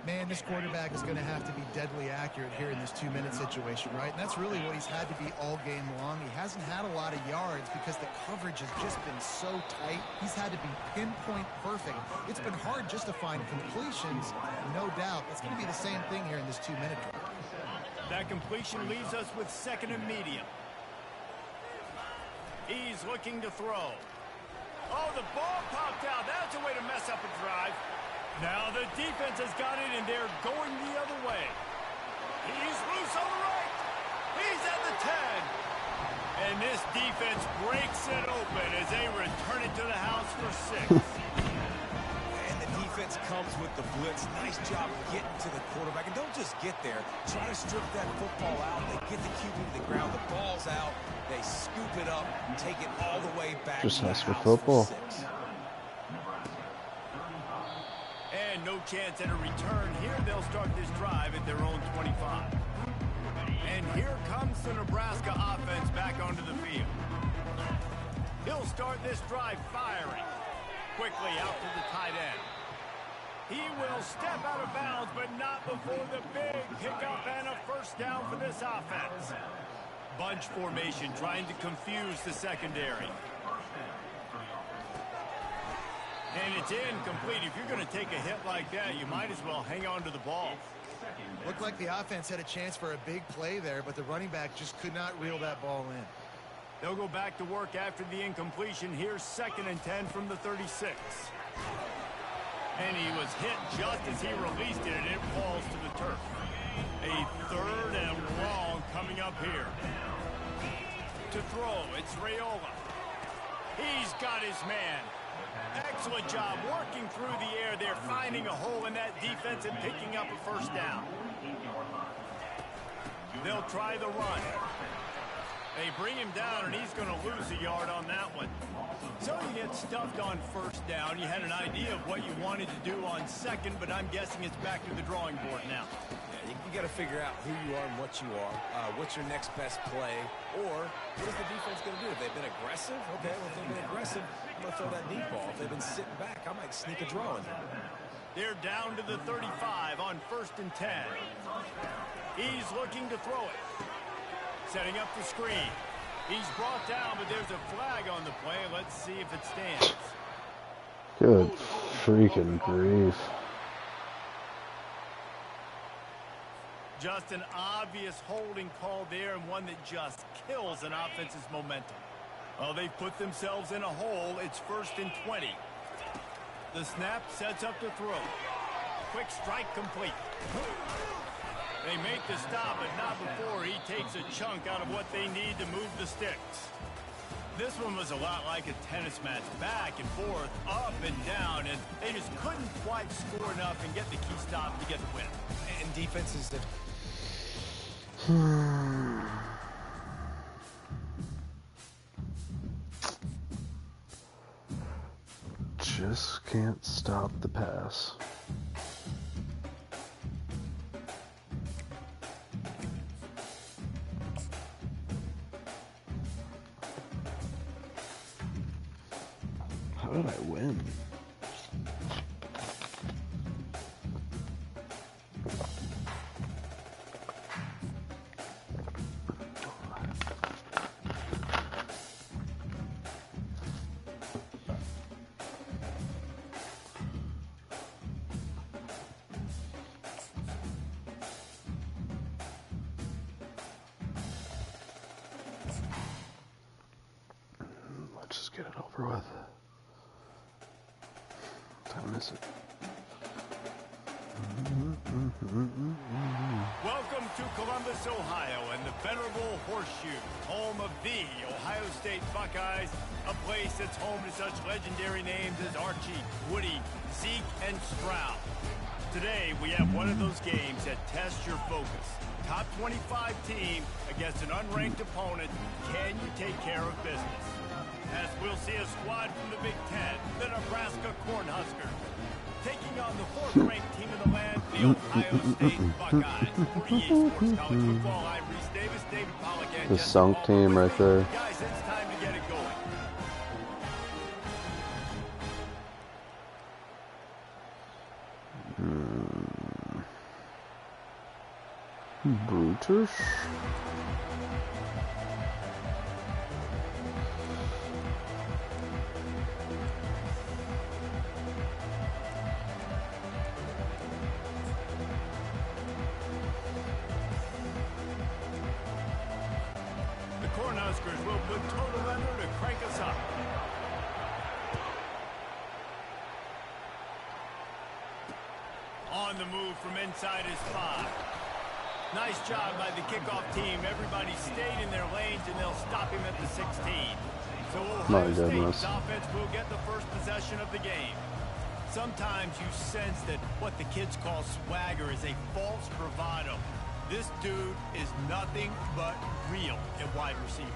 Man, this quarterback is going to have to be deadly accurate here in this 2-minute situation, right? And that's really what he's had to be all game long. He hasn't had a lot of yards because the coverage has just been so tight. He's had to be pinpoint perfect. It's been hard just to find completions, no doubt. That's going to be the same thing here in this 2-minute drill. That completion leaves us with 2nd and medium. He's looking to throw. Oh, the ball popped out. That's a way to mess up a drive. Now the defense has got it, and they're going the other way. He's loose on the right. He's at the 10. And this defense breaks it open as they return it to the house for 6. And the defense comes with the blitz. Nice job getting to the quarterback. And don't just get there. Try to strip that football out. They get the QB to the ground. The ball's out. They scoop it up, take it all the way back Just to the mess with house football. for 6. And no chance at a return here. They'll start this drive at their own 25. And here comes the Nebraska offense back onto the field. He'll start this drive firing. Quickly out to the tight end. He will step out of bounds, but not before the big pickup and a first down for this offense. Bunch formation trying to confuse the secondary. And it's incomplete. If you're going to take a hit like that, you might as well hang on to the ball. Looked like the offense had a chance for a big play there, but the running back just could not reel that ball in. They'll go back to work after the incompletion. Here's 2nd and 10 from the 36. And he was hit just as he released it, and it falls to the turf. A 3rd and long coming up here. To throw, it's Raiola. He's got his man. Excellent job working through the air there, finding a hole in that defense and picking up a first down. They'll try the run. They bring him down, and he's going to lose a yard on that one. So you get stuffed on first down. You had an idea of what you wanted to do on second, but I'm guessing it's back to the drawing board now. Yeah, you got to figure out who you are and what you are. What's your next best play? Or what is the defense going to do? If they've been aggressive, okay, well, if they've been aggressive, I'm going to throw that deep ball. If they've been sitting back, I might sneak a draw in there. They're down to the 35 on 1st and 10. He's looking to throw it. Setting up the screen. He's brought down, but there's a flag on the play. Let's see if it stands. Good freaking grief. Just an obvious holding call there, and one that just kills an offense's momentum. Well, they've put themselves in a hole. It's 1st and 20. The snap sets up the throw. Quick strike complete. They make the stop, but not before he takes a chunk out of what they need to move the sticks. This one was a lot like a tennis match, back and forth, up and down, and they just couldn't quite score enough and get the key stop to get the win. And defenses that... Just can't stop the pass. How did I win? Let's just get it over with. What time is it? Welcome to Columbus, Ohio, and the venerable Horseshoe, home of the Ohio State Buckeyes, a place that's home to such legendary names as Archie, Woody, Zeke, and Stroud. Today, we have one of those games that tests your focus. Top 25 team against an unranked opponent. Can you take care of business? As we'll see a squad from the Big Ten, the Nebraska Cornhuskers, taking on the 4th-ranked team in the land, the Ohio State Buckeyes. For EA Sports College Football, I'm Reese Davis, David Pollack, and The Jesse sunk Hall. team right there. Guys, it's time to get it going. Brutish? The Cornhuskers will put total leather to crank us up. On the move from inside his 5. Nice job by the kickoff team. Everybody stayed in their lanes, and they'll stop him at the 16. So Ohio State's offense will get the first possession of the game. Sometimes you sense that what the kids call swagger is a false bravado. This dude is nothing but real at wide receiver.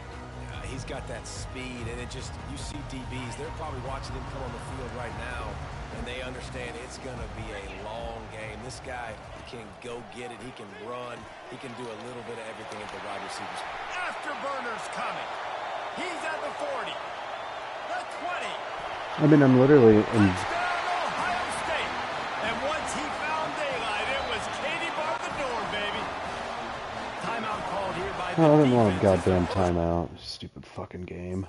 He's got that speed, and it just, you see DBs, they're probably watching him come on the field right now, and they understand it's going to be a long game. This guy can go get it. He can run. He can do a little bit of everything at the wide receiver spot. Afterburner's coming. He's at the 40. The 20. I mean, I'm literally in. Touchdown, Ohio State. And once he found daylight, it was Katie bar the door, baby. Timeout called here by the Oh, I didn't want a defense. goddamn timeout. Stupid fucking game.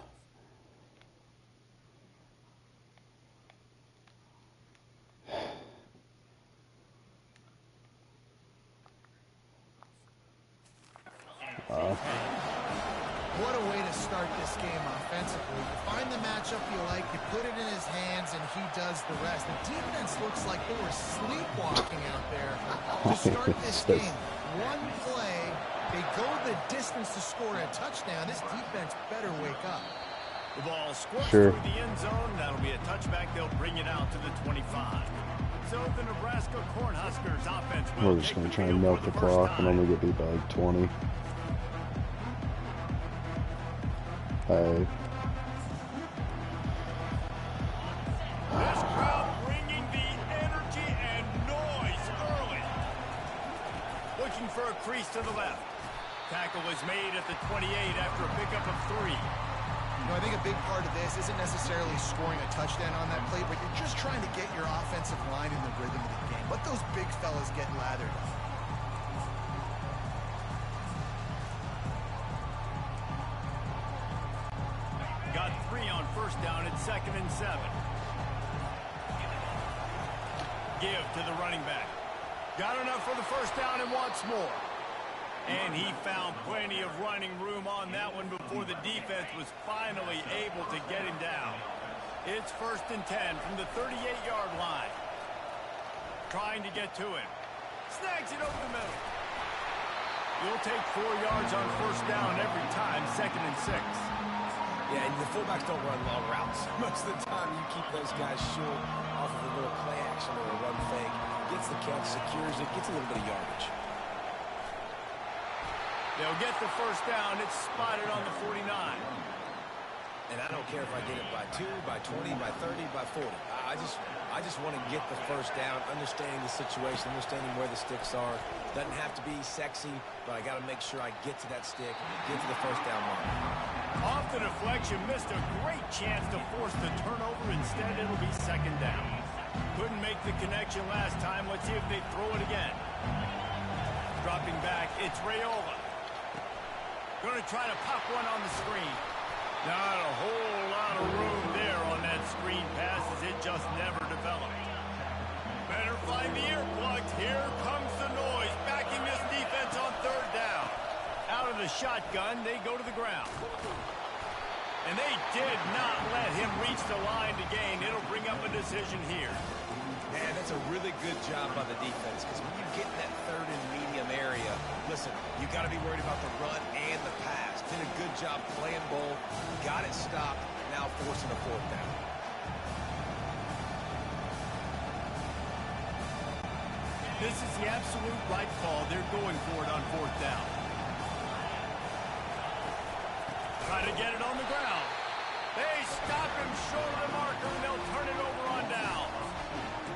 What a way to start this game offensively. You find the matchup you like, you put it in his hands, and he does the rest. The defense looks like they were sleepwalking out there to start this game. One play, they go the distance to score a touchdown. This defense better wake up. The ball squirts Sure. through the end zone. That'll be a touchback. They'll bring it out to the 25. So the Nebraska Cornhuskers offense will We're just take going the to try and field milk for the the first clock and time. only get beat by like 20. Hey. This crowd bringing the energy and noise early. Looking for a crease to the left. Tackle is made at the 28 after a pickup of 3. You know, I think a big part of this isn't necessarily scoring a touchdown on that play, but you're just trying to get your offensive line in the rhythm of the game. Let those big fellas get lathered up. Got 3 on first down at 2nd and 7. Give to the running back. Got enough for the first down and wants more. And he found plenty of running room on that one before the defense was finally able to get him down. It's 1st and 10 from the 38-yard line. Trying to get to him. Snags it over the middle. You'll take 4 yards on first down every time, 2nd and 6. Yeah, and the fullbacks don't run long routes. Most of the time, you keep those guys short off of a little play action or a run fake. Gets the catch, secures it, gets a little bit of yardage. They'll get the first down. It's spotted on the 49. And I don't care if I get it by 2, by 20, by 30, by 40. I just want to get the first down, understanding the situation, understanding where the sticks are. Doesn't have to be sexy, but I got to make sure I get to that stick, get to the first down mark. Off the deflection, missed a great chance to force the turnover. Instead, it'll be 2nd down. Couldn't make the connection last time. Let's see if they throw it again. Dropping back, it's Raiola. Going to try to pop one on the screen. Not a whole lot of room there on that screen pass as it just never developed. Better find the earplugs. Here comes the noise, backing this defense on 3rd down. Out of the shotgun, they go to the ground. And they did not let him reach the line to gain. It'll bring up a decision here. Man, that's a really good job by the defense, because when you get in that 3rd and medium area, listen, you got to be worried about the run and the pass. Did a good job playing both, got it stopped, now forcing a 4th down. This is the absolute right call. They're going for it on 4th down. Try to get it on the ground. They stop him short of the marker, and they'll turn it over on down.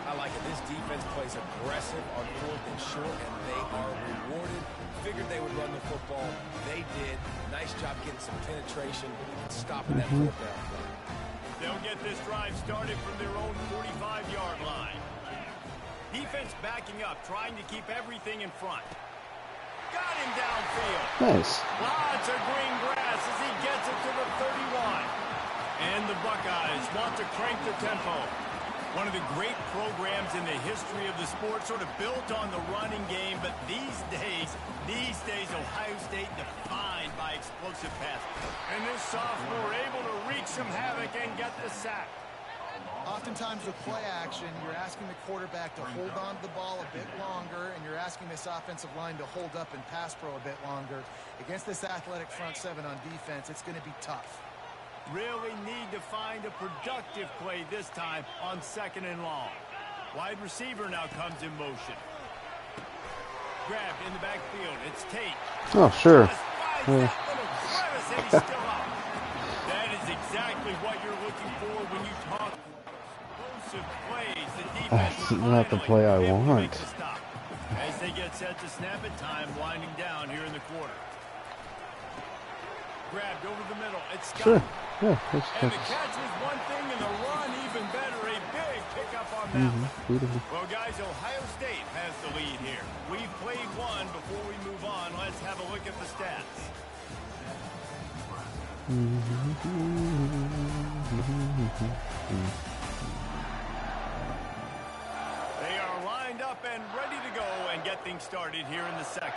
I like it. This defense plays aggressive on 4th and short, and they are rewarded. Figured they would run the football. They did. Nice job getting some penetration and stopping that 4th down play. They'll get this drive started from their own 45-yard line. Defense backing up, trying to keep everything in front. Got him downfield. Nice. Lots of green grass as he gets it to the 31. And the Buckeyes want to crank the tempo. One of the great programs in the history of the sport, sort of built on the running game, but these days, Ohio State defined by explosive passes. And this sophomore able to wreak some havoc and get the sack. Oftentimes with play action, you're asking the quarterback to hold on to the ball a bit longer, and you're asking this offensive line to hold up and pass pro a bit longer. Against this athletic front 7 on defense, it's going to be tough. Really need to find a productive play this time on 2nd and long. Wide receiver now comes in motion. Grabbed in the backfield. It's Tate. Oh, sure. Just finds that little crevice, and he's still up. That is exactly what you're looking for when you talk explosive plays. The defense That's not the play I able to want. make the stop. As they get set to snap it, time winding down here in the quarter. Grabbed over the middle. It's Scott. Sure. Yeah, that's And the catch was one thing, and the run even better. A big pickup on that one. beautiful. Well, guys, Ohio State has the lead here. We've played one. Before we move on, let's have a look at the stats. They are lined up and ready to go and get things started here in the 2nd.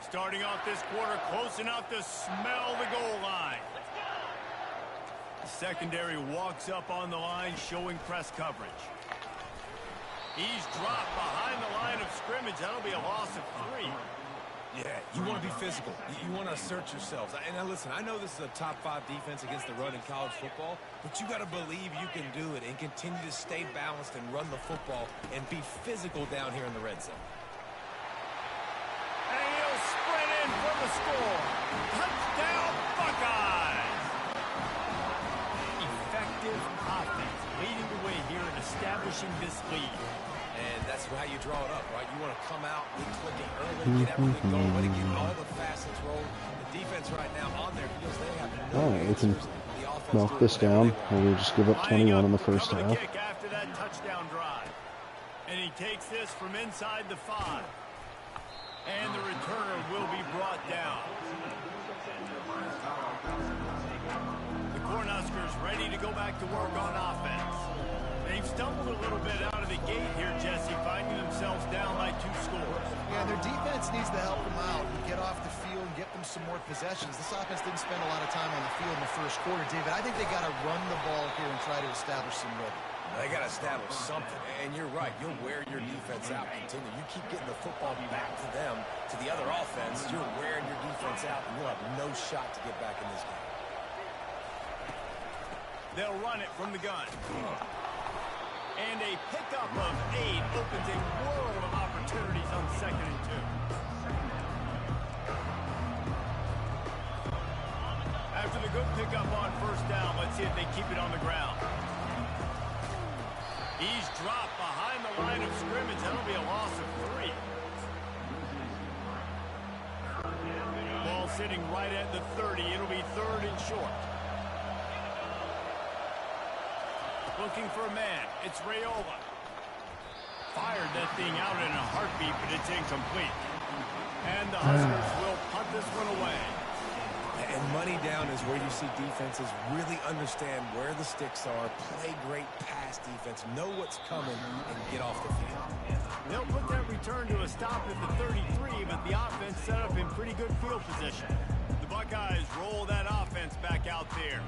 Starting off this quarter close enough to smell the goal line. The secondary walks up on the line, showing press coverage. He's dropped behind the line of scrimmage. That'll be a loss of 3. Yeah, you want to be physical. You want to assert yourselves. And now listen, I know this is a top 5 defense against the run in college football, but you got to believe you can do it and continue to stay balanced and run the football and be physical down here in the red zone. And he'll sprint in for the score. Touchdown, Buckeyes! Effective offense leading the way here and establishing this lead. And that's how you draw it up, right? You want to come out, get clicking early, get everything going, want to get all the facets rolling. The defense right now on their heels, they have no Alright, we can answers. The offense milk doing this whatever down, they want. and we'll just give up 21 in the first Cover the half. kick after that touchdown drive. And he takes this from inside the 5. And the returner will be brought down. The Cornhuskers ready to go back to work on offense. They've stumbled a little bit out of the gate here, Jesse, finding themselves down by 2 scores. Yeah, their defense needs to help them out and get off the field and get them some more possessions. This offense didn't spend a lot of time on the field in the first quarter, David. I think they got to run the ball here and try to establish some rhythm. They got to establish something. And you're right. You'll wear your defense out. Continue. You keep getting the football back to them, to the other offense. You're wearing your defense out, and you'll have no shot to get back in this game. They'll run it from the gun. And a pickup of 8 opens a world of opportunities on 2nd and 2. After the good pickup on 1st down, let's see if they keep it on the ground. He's dropped behind the line of scrimmage. That'll be a loss of 3. Ball sitting right at the 30. It'll be 3rd and short. Looking for a man. It's Raiola. Fired that thing out in a heartbeat, but it's incomplete. And the Huskers will punt this one away. And money down is where you see defenses really understand where the sticks are, play great pass defense, know what's coming, and get off the field. They'll put that return to a stop at the 33, but the offense set up in pretty good field position. The Buckeyes roll that offense back out there.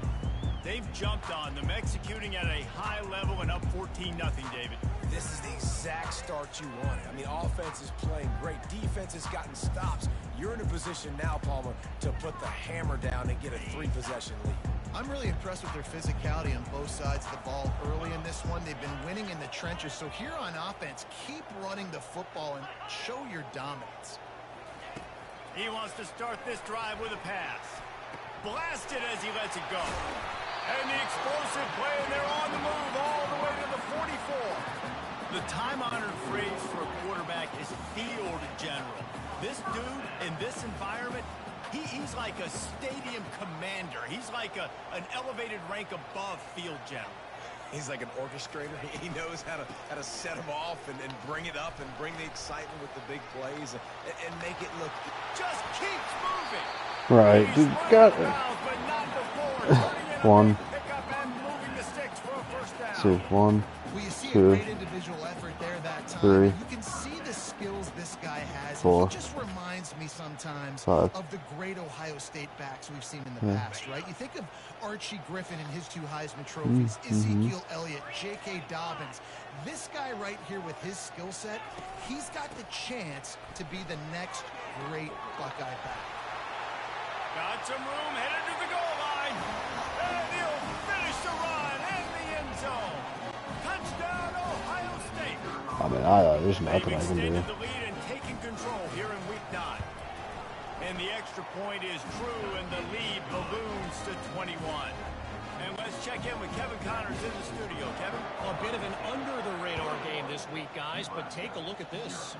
They've jumped on them, executing at a high level and up 14-0, David. This is the exact start you wanted. I mean, offense is playing great. Defense has gotten stops. You're in a position now, Palmer, to put the hammer down and get a 3-possession lead. I'm really impressed with their physicality on both sides of the ball early in this one. They've been winning in the trenches. So here on offense, keep running the football and show your dominance. He wants to start this drive with a pass. Blasted as he lets it go. And the explosive play, and they're on the move all the way to the 44. The time-honored phrase for a quarterback is field general. This dude in this environment, he's like a stadium commander. He's like an elevated rank above field general. He's like an orchestrator. He knows how to set them off and bring it up and bring the excitement with the big plays and make it look. Just keeps moving. Right, dude, got it. 1, 2, 1, Well, you see 2, a great individual effort there that time. 3, You can see the skills this guy has. 4, He just reminds me sometimes 5. of the great Ohio State backs we've seen in the past, right? You think of Archie Griffin and his 2 Heisman trophies, Ezekiel Elliott, J.K. Dobbins. This guy right here with his skill set, he's got the chance to be the next great Buckeye back. Got some room, headed to the goal line. And he'll finish the run in the end zone. Touchdown, Ohio State. I mean, there's nothing They've I can do. extended the lead and taken control here in week 9. And the extra point is true, and the lead balloons to 21. And let's check in with Kevin Connors in the studio. Kevin? A bit of an under-the-radar game this week, guys, but take a look at this.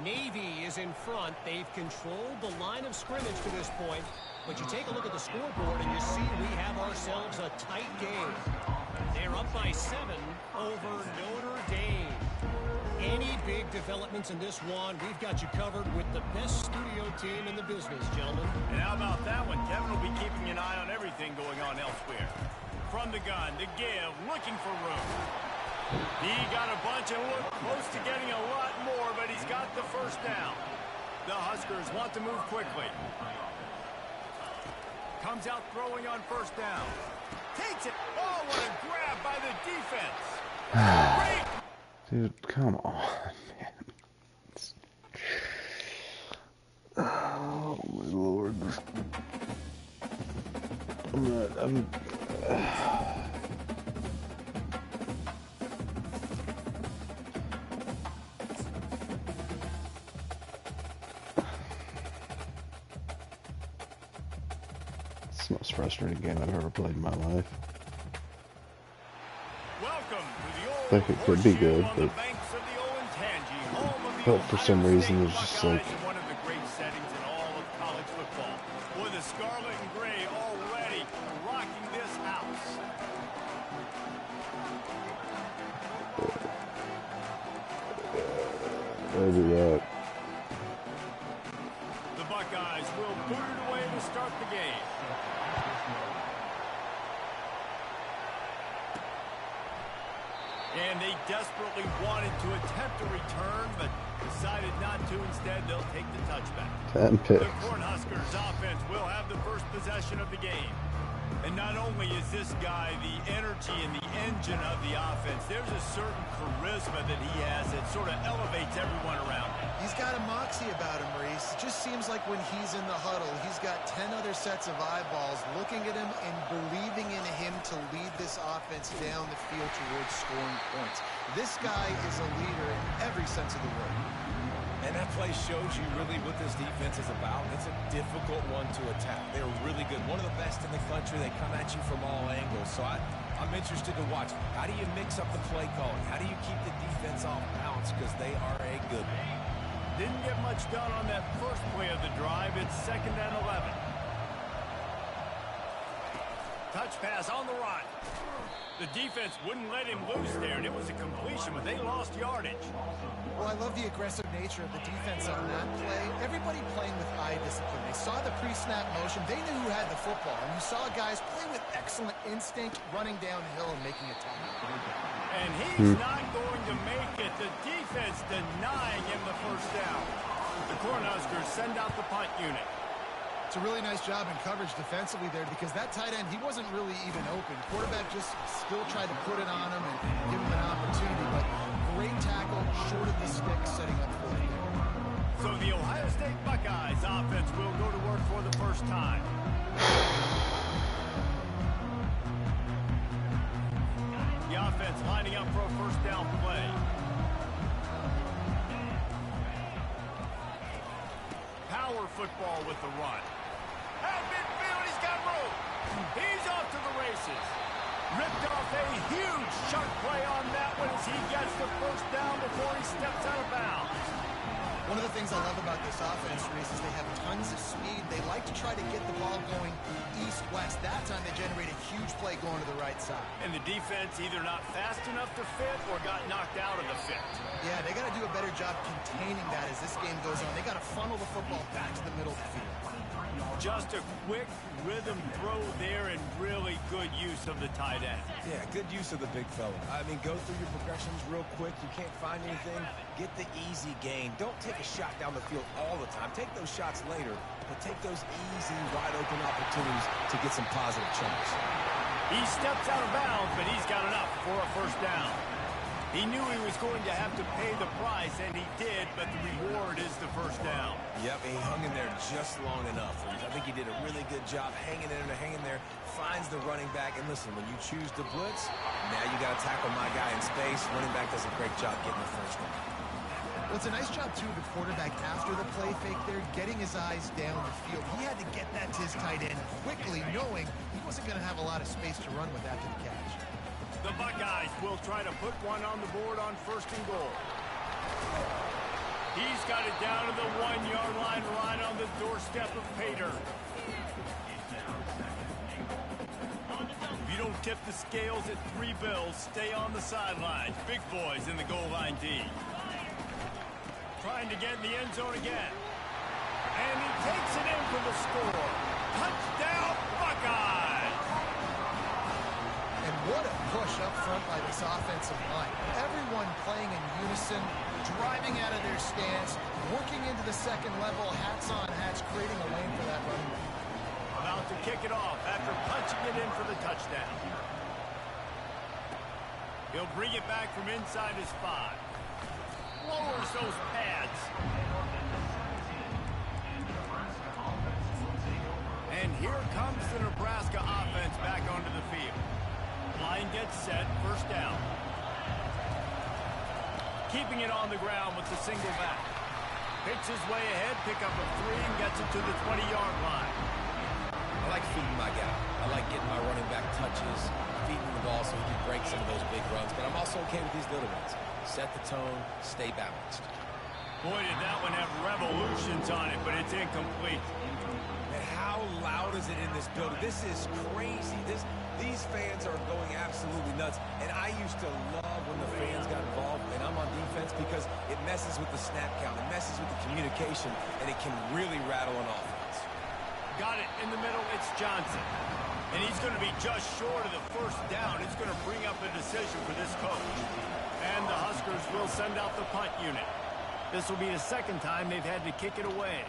Navy is in front. They've controlled the line of scrimmage to this point. But you take a look at the scoreboard and you see we have ourselves a tight game. They're up by 7 over Notre Dame. Any big developments in this one, we've got you covered with the best studio team in the business, gentlemen. And how about that one? Kevin will be keeping an eye on everything going on elsewhere. From the gun, to give, looking for room. He got a bunch and looked close to getting a lot more, but he's got the first down. The Huskers want to move quickly. Comes out throwing on first down. Takes it. Oh, what a grab by the defense. Great. Dude, come on, man. I'm it's the most frustrating game I've ever played in my life. Welcome to the old I think it could be good, horseshoe on the but banks of the Olentangy, home of the for some Ohio reason State there's just Buckeyes like in one of the great settings in all of college football. With the scarlet and gray already rocking this house. maybe that. The Buckeyes will boot it away to start the game. And they desperately wanted to attempt a return, but decided not to. Instead, they'll take the touchback. 10 The picks. Cornhuskers offense will have the first possession of the game. And not only is this guy the energy and the engine of the offense, there's a certain charisma that he has that sort of elevates everyone around him. He's got a moxie about him, Maurice. It just seems like when he's in the huddle, he's got 10 other sets of eyeballs looking at him and believing in him to lead this offense down the field towards scoring points. This guy is a leader in every sense of the word. And that play shows you really what this defense is about. It's a difficult one to attack. They're really good. One of the best in the country. They come at you from all angles. So I'm interested to watch. How do you mix up the play calling? How do you keep the defense off balance? Because they are a good one. Didn't get much done on that first play of the drive. It's 2nd and 11. Touch pass on the run. The defense wouldn't let him loose there, and it was a completion, but they lost yardage. Well, I love the aggressive nature of the defense on that play. Everybody playing with eye discipline. They saw the pre-snap motion. They knew who had the football. And you saw guys play with excellent instinct, running downhill and making a tackle. And he's not going to make it. The defense denying him the first down. The Cornhuskers send out the punt unit. It's a really nice job in coverage defensively there because that tight end, he wasn't really even open. Quarterback just still tried to put it on him and give him an opportunity, but great tackle, short of the stick, setting up for it there. So the Ohio State Buckeyes offense will go to work for the first time. The offense lining up for a first down play. Power football with the run. At midfield, he's got room. He's off to the races. Ripped off a huge chunk play on that one as he gets the first down before he steps out of bounds. One of the things I love about this offense, Reese, is they have tons of speed. They like to try to get the ball going east-west. That time they generate a huge play going to the right side. And the defense either not fast enough to fit or got knocked out of the fit. Yeah, they got to do a better job containing that as this game goes on. They got to funnel the football back to the middle of the field. Just a quick rhythm throw there and really good use of the tight end. Yeah, good use of the big fella. I mean, go through your progressions real quick. You can't find anything. Get the easy gain. Don't take a shot down the field all the time. Take those shots later, but take those easy, wide-open opportunities to get some positive chunks. He steps out of bounds, but he's got enough for a first down. He knew he was going to have to pay the price, and he did, but the reward is the first down. Yep, and he hung in there just long enough. I think he did a really good job hanging there, finds the running back. And listen, when you choose to blitz, now you got to tackle my guy in space. Running back does a great job getting the first one. Well, it's a nice job, too, of the quarterback after the play fake there, getting his eyes down the field. He had to get that to his tight end quickly, knowing he wasn't going to have a lot of space to run with after the catch. The Buckeyes will try to put one on the board on 1st and goal. He's got it down to the 1-yard line right on the doorstep of Pater. If you don't tip the scales at 3 bills, stay on the sidelines. Big boys in the goal line D. Trying to get in the end zone again. And he takes it in for the score. Touchdown, Buckeyes! And what a push up front by this offensive line. Everyone playing in unison, driving out of their stance, working into the second level, hats on hats, creating a lane for that running back. About to kick it off after punching it in for the touchdown. He'll bring it back from inside his 5. Lowers those pads. And here comes the Nebraska offense back onto the field. Line gets set, first down. Keeping it on the ground with the single back. Picks his way ahead, pick up a 3, and gets it to the 20-yard line. I like feeding my guy. I like getting my running back touches, feeding the ball so he can break some of those big runs. But I'm also okay with these little ones. Set the tone, stay balanced. Boy, did that one have revolutions on it, but it's incomplete. And how loud is it in this building? This is crazy. These fans are going absolutely nuts. And I used to love when the fans got involved, and I'm on defense, because it messes with the snap count. It messes with the communication, and it can really rattle an offense. Got it in the middle. It's Johnson. And he's going to be just short of the first down. It's going to bring up a decision for this coach. And the Huskers will send out the punt unit. This will be the second time they've had to kick it away.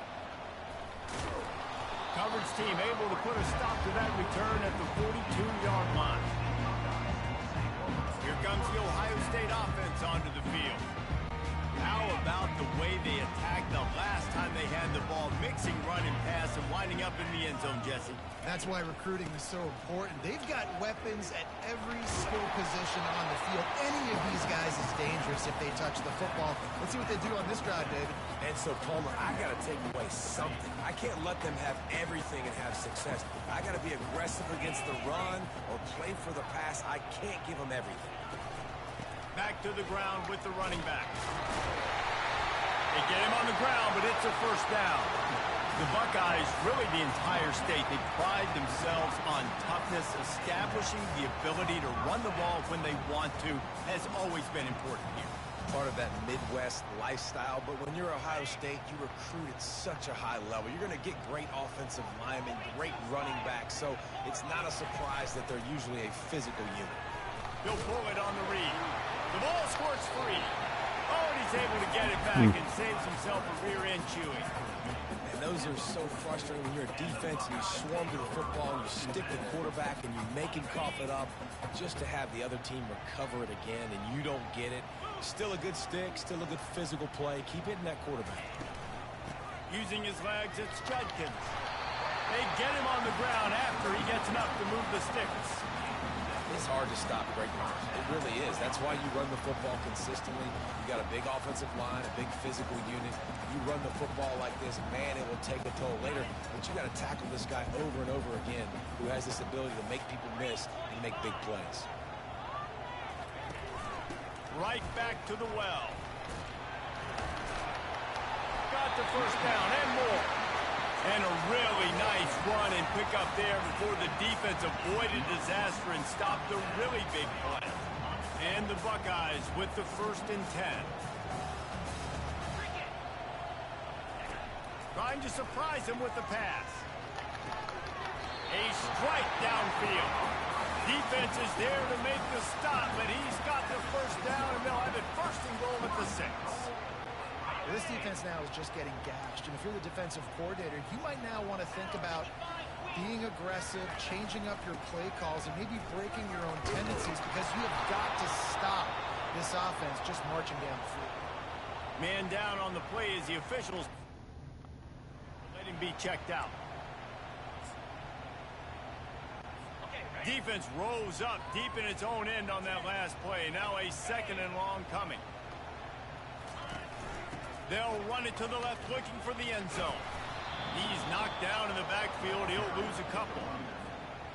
Coverage team able to put a stop to that return at the 42-yard line. Here comes the Ohio State offense onto the field. How about the way they attacked the last time they had the ball, mixing run and pass and winding up in the end zone, Jesse? That's why recruiting is so important. They've got weapons at every skill position on the field. Any of these guys is dangerous if they touch the football. Let's see what they do on this drive, David. And so, Palmer, I got to take away something. I can't let them have everything and have success. I got to be aggressive against the run or play for the pass. I can't give them everything. Back to the ground with the running back. They get him on the ground, but it's a first down. The Buckeyes, really the entire state, they pride themselves on toughness. Establishing the ability to run the ball when they want to has always been important here. Part of that Midwest lifestyle, but when you're Ohio State, you recruit at such a high level. You're going to get great offensive linemen, great running backs, so it's not a surprise that they're usually a physical unit. He'll pull it on the read. The ball squirts free. Oh, and he's able to get it back and saves himself a rear-end chewing. And those are so frustrating when you're a defense and you swarm to the football and you stick the quarterback and you make him cough it up just to have the other team recover it again and you don't get it. Still a good stick, still a good physical play. Keep hitting that quarterback. Using his legs, it's Judkins. They get him on the ground after he gets enough to move the sticks. It's hard to stop great runners. It really is. That's why you run the football consistently. You got a big offensive line, a big physical unit. You run the football like this, man, it will take a toll later. But you got to tackle this guy over and over again who has this ability to make people miss and make big plays. Right back to the well. Got the first down and more. And a really nice run and pick up there before the defense avoided disaster and stopped a really big play. And the Buckeyes with the 1st and 10. Trying to surprise him with the pass. A strike downfield. Defense is there to make the stop, but he's got the first down, and they'll have it 1st and goal at the 6. This defense now is just getting gashed, and if you're the defensive coordinator, you might now want to think about being aggressive, changing up your play calls, and maybe breaking your own tendencies because you have got to stop this offense just marching down the field. Man down on the play as the officials let him be checked out. Defense rose up deep in its own end on that last play. Now a 2nd and long coming. They'll run it to the left, looking for the end zone. He's knocked down in the backfield. He'll lose a couple.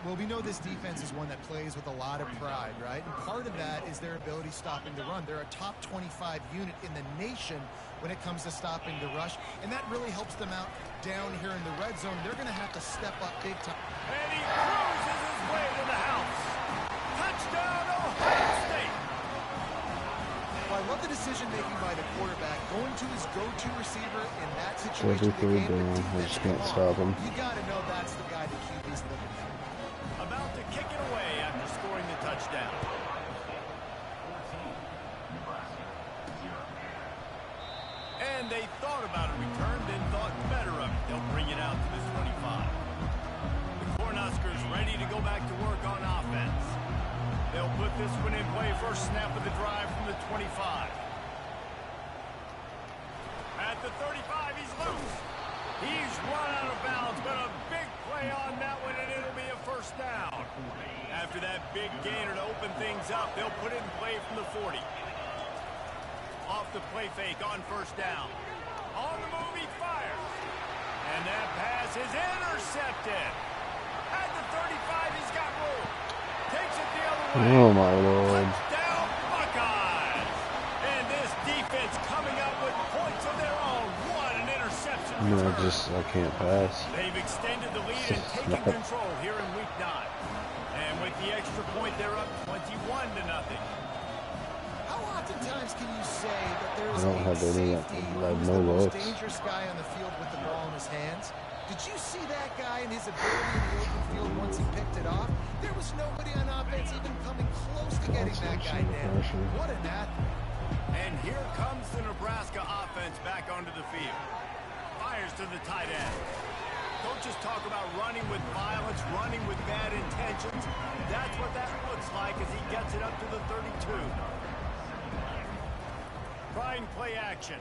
Well, we know this defense is one that plays with a lot of pride, right? And part of that is their ability stopping the run. They're a top 25 unit in the nation when it comes to stopping the rush, and that really helps them out down here in the red zone. They're going to have to step up big time. And he cruises his way to the house. Touchdown, Ohio State. Well, I love the decision-making by the quarterback, going to his go-to receiver in that situation. Every 3rd down, I just can't stop him. You got to know that's the guy the QB's looking at. About to kick it away after scoring the touchdown. And they thought about a return, then thought better of it. They'll bring it out to the 25. The Cornhuskers ready to go back to work on offense. They'll put this one in play. First snap of the drive from the 25. At the 35, he's loose. He's run out of bounds, but a big play on that one, and it'll be a first down. After that big gainer to open things up, they'll put it in play from the 40. Off the play fake on first down. On the move, he fires. And that pass is intercepted. At the 35, he's got room. Takes it the other way. Oh, my Lord. Touchdown, Buckeyes. And this defense coming up with points of their own. What an interception return. I can't pass. They've extended the lead and taken control here in week 9. And with the extra point, they're up 21-0. How oftentimes can you say that there's I don't a have any, safety I have who's no the most looks. dangerous guy on the field with the ball in his hands? Did you see that guy and his ability in the open field once he picked it off? There was nobody on offense even coming close to getting that guy down. What an athlete. And here comes the Nebraska offense back onto the field. Fires to the tight end. Coaches talk about running with violence, running with bad intentions. That's what that looks like as he gets it up to the 32. Trying play action.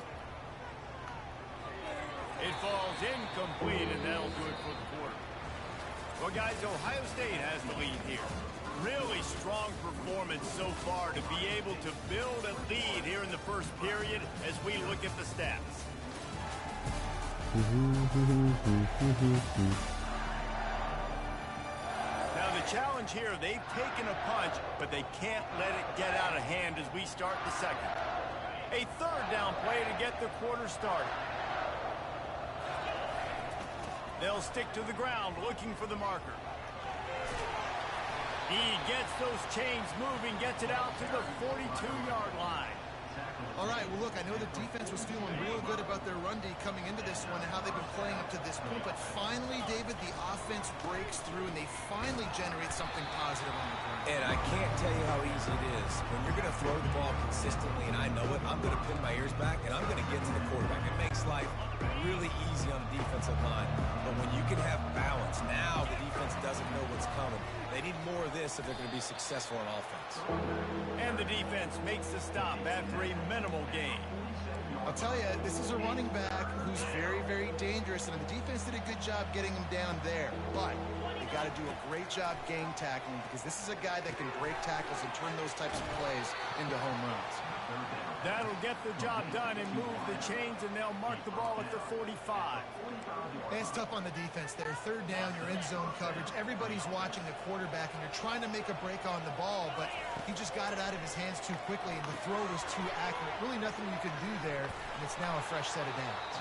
It falls incomplete, and that'll do it for the quarter. Well, guys, Ohio State has the lead here. Really strong performance so far to be able to build a lead here in the first period as we look at the stats. Now the challenge here, they've taken a punch, but they can't let it get out of hand as we start the second. A third down play to get the quarter started. They'll stick to the ground looking for the marker. He gets those chains moving, gets it out to the 42-yard line. All right, well, look, I know the defense was feeling real good about their run D coming into this one and how they've been playing up to this point, but finally, David, the offense breaks through and they finally generate something positive on the ground. And I can't tell you how easy it is. When you're going to throw the ball consistently, and I know it, I'm going to pin my ears back, and I'm going to get to the quarterback. It makes life really easy on the defensive line. But when you can have balance, now the defense doesn't know what's coming. They need more of this if they're going to be successful on offense. And the defense makes the stop after a minimal gain. I'll tell you, this is a running back who's very, very dangerous, and the defense did a good job getting him down there. But they got to do a great job gang tackling because this is a guy that can break tackles and turn those types of plays into home runs. That'll get the job done and move the chains, and they'll mark the ball at the 45. It's tough on the defense there. Third down, you're in zone coverage. Everybody's watching the quarterback, and you're trying to make a break on the ball, but he just got it out of his hands too quickly, and the throw was too accurate. Really nothing you can do there, and it's now a fresh set of downs.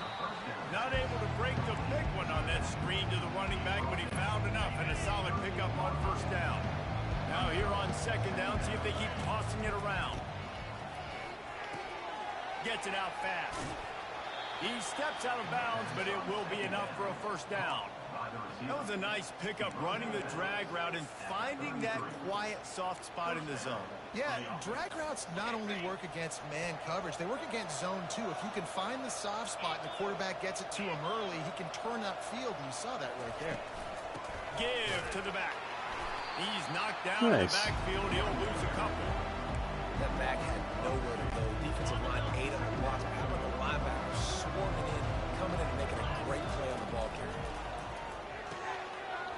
Not able to break the big one on that screen to the running back, but he found enough and a solid pickup on first down. Now here on second down, see if they keep tossing it around. Gets it out fast. He steps out of bounds, but it will be enough for a first down. That was a nice pickup, running the drag route and finding that quiet, soft spot in the zone. Yeah, drag routes not only work against man coverage, they work against zone too. If you can find the soft spot and the quarterback gets it to him early, he can turn upfield, and you saw that right there. Give to the back. He's knocked down in the backfield. He'll lose a couple. That back had nowhere to go. Defensive line ate up the blocks. How about the linebacker swarming in, coming in and making a great play on the ball carrier?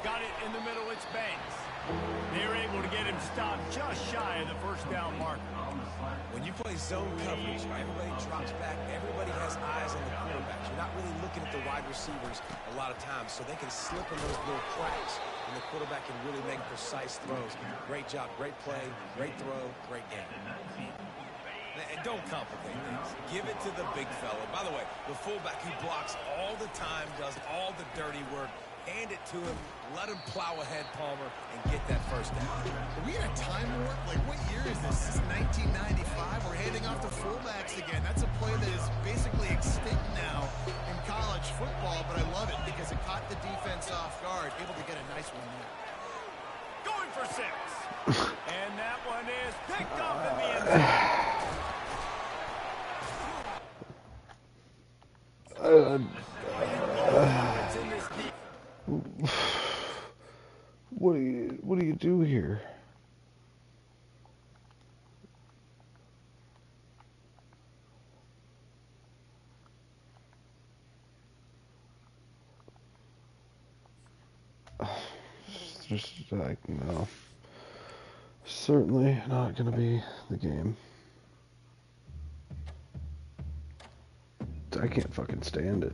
Got it in the middle. It's Banks. They're able to get him stopped just shy of the first down marker. When you play zone coverage, everybody drops back. Everybody has eyes on the quarterbacks. You're not really looking at the wide receivers a lot of times, so they can slip in those little cracks, and the quarterback can really make precise throws. Great job, great play, great throw, great game. And don't complicate things. Give it to the big fella. By the way, the fullback, he blocks all the time, does all the dirty work. Hand it to him, let him plow ahead, Palmer, and get that first down. Are we in a time warp? Like, what year is this? This is 1995. We're handing off to fullbacks again. That's a play that is basically extinct now in college football, but I love it because it caught the defense off guard, able to get a nice one there. Going for 6. And that one is picked up in the end zone. What do you do here? just like, no. Certainly not going to be the game. I can't fucking stand it.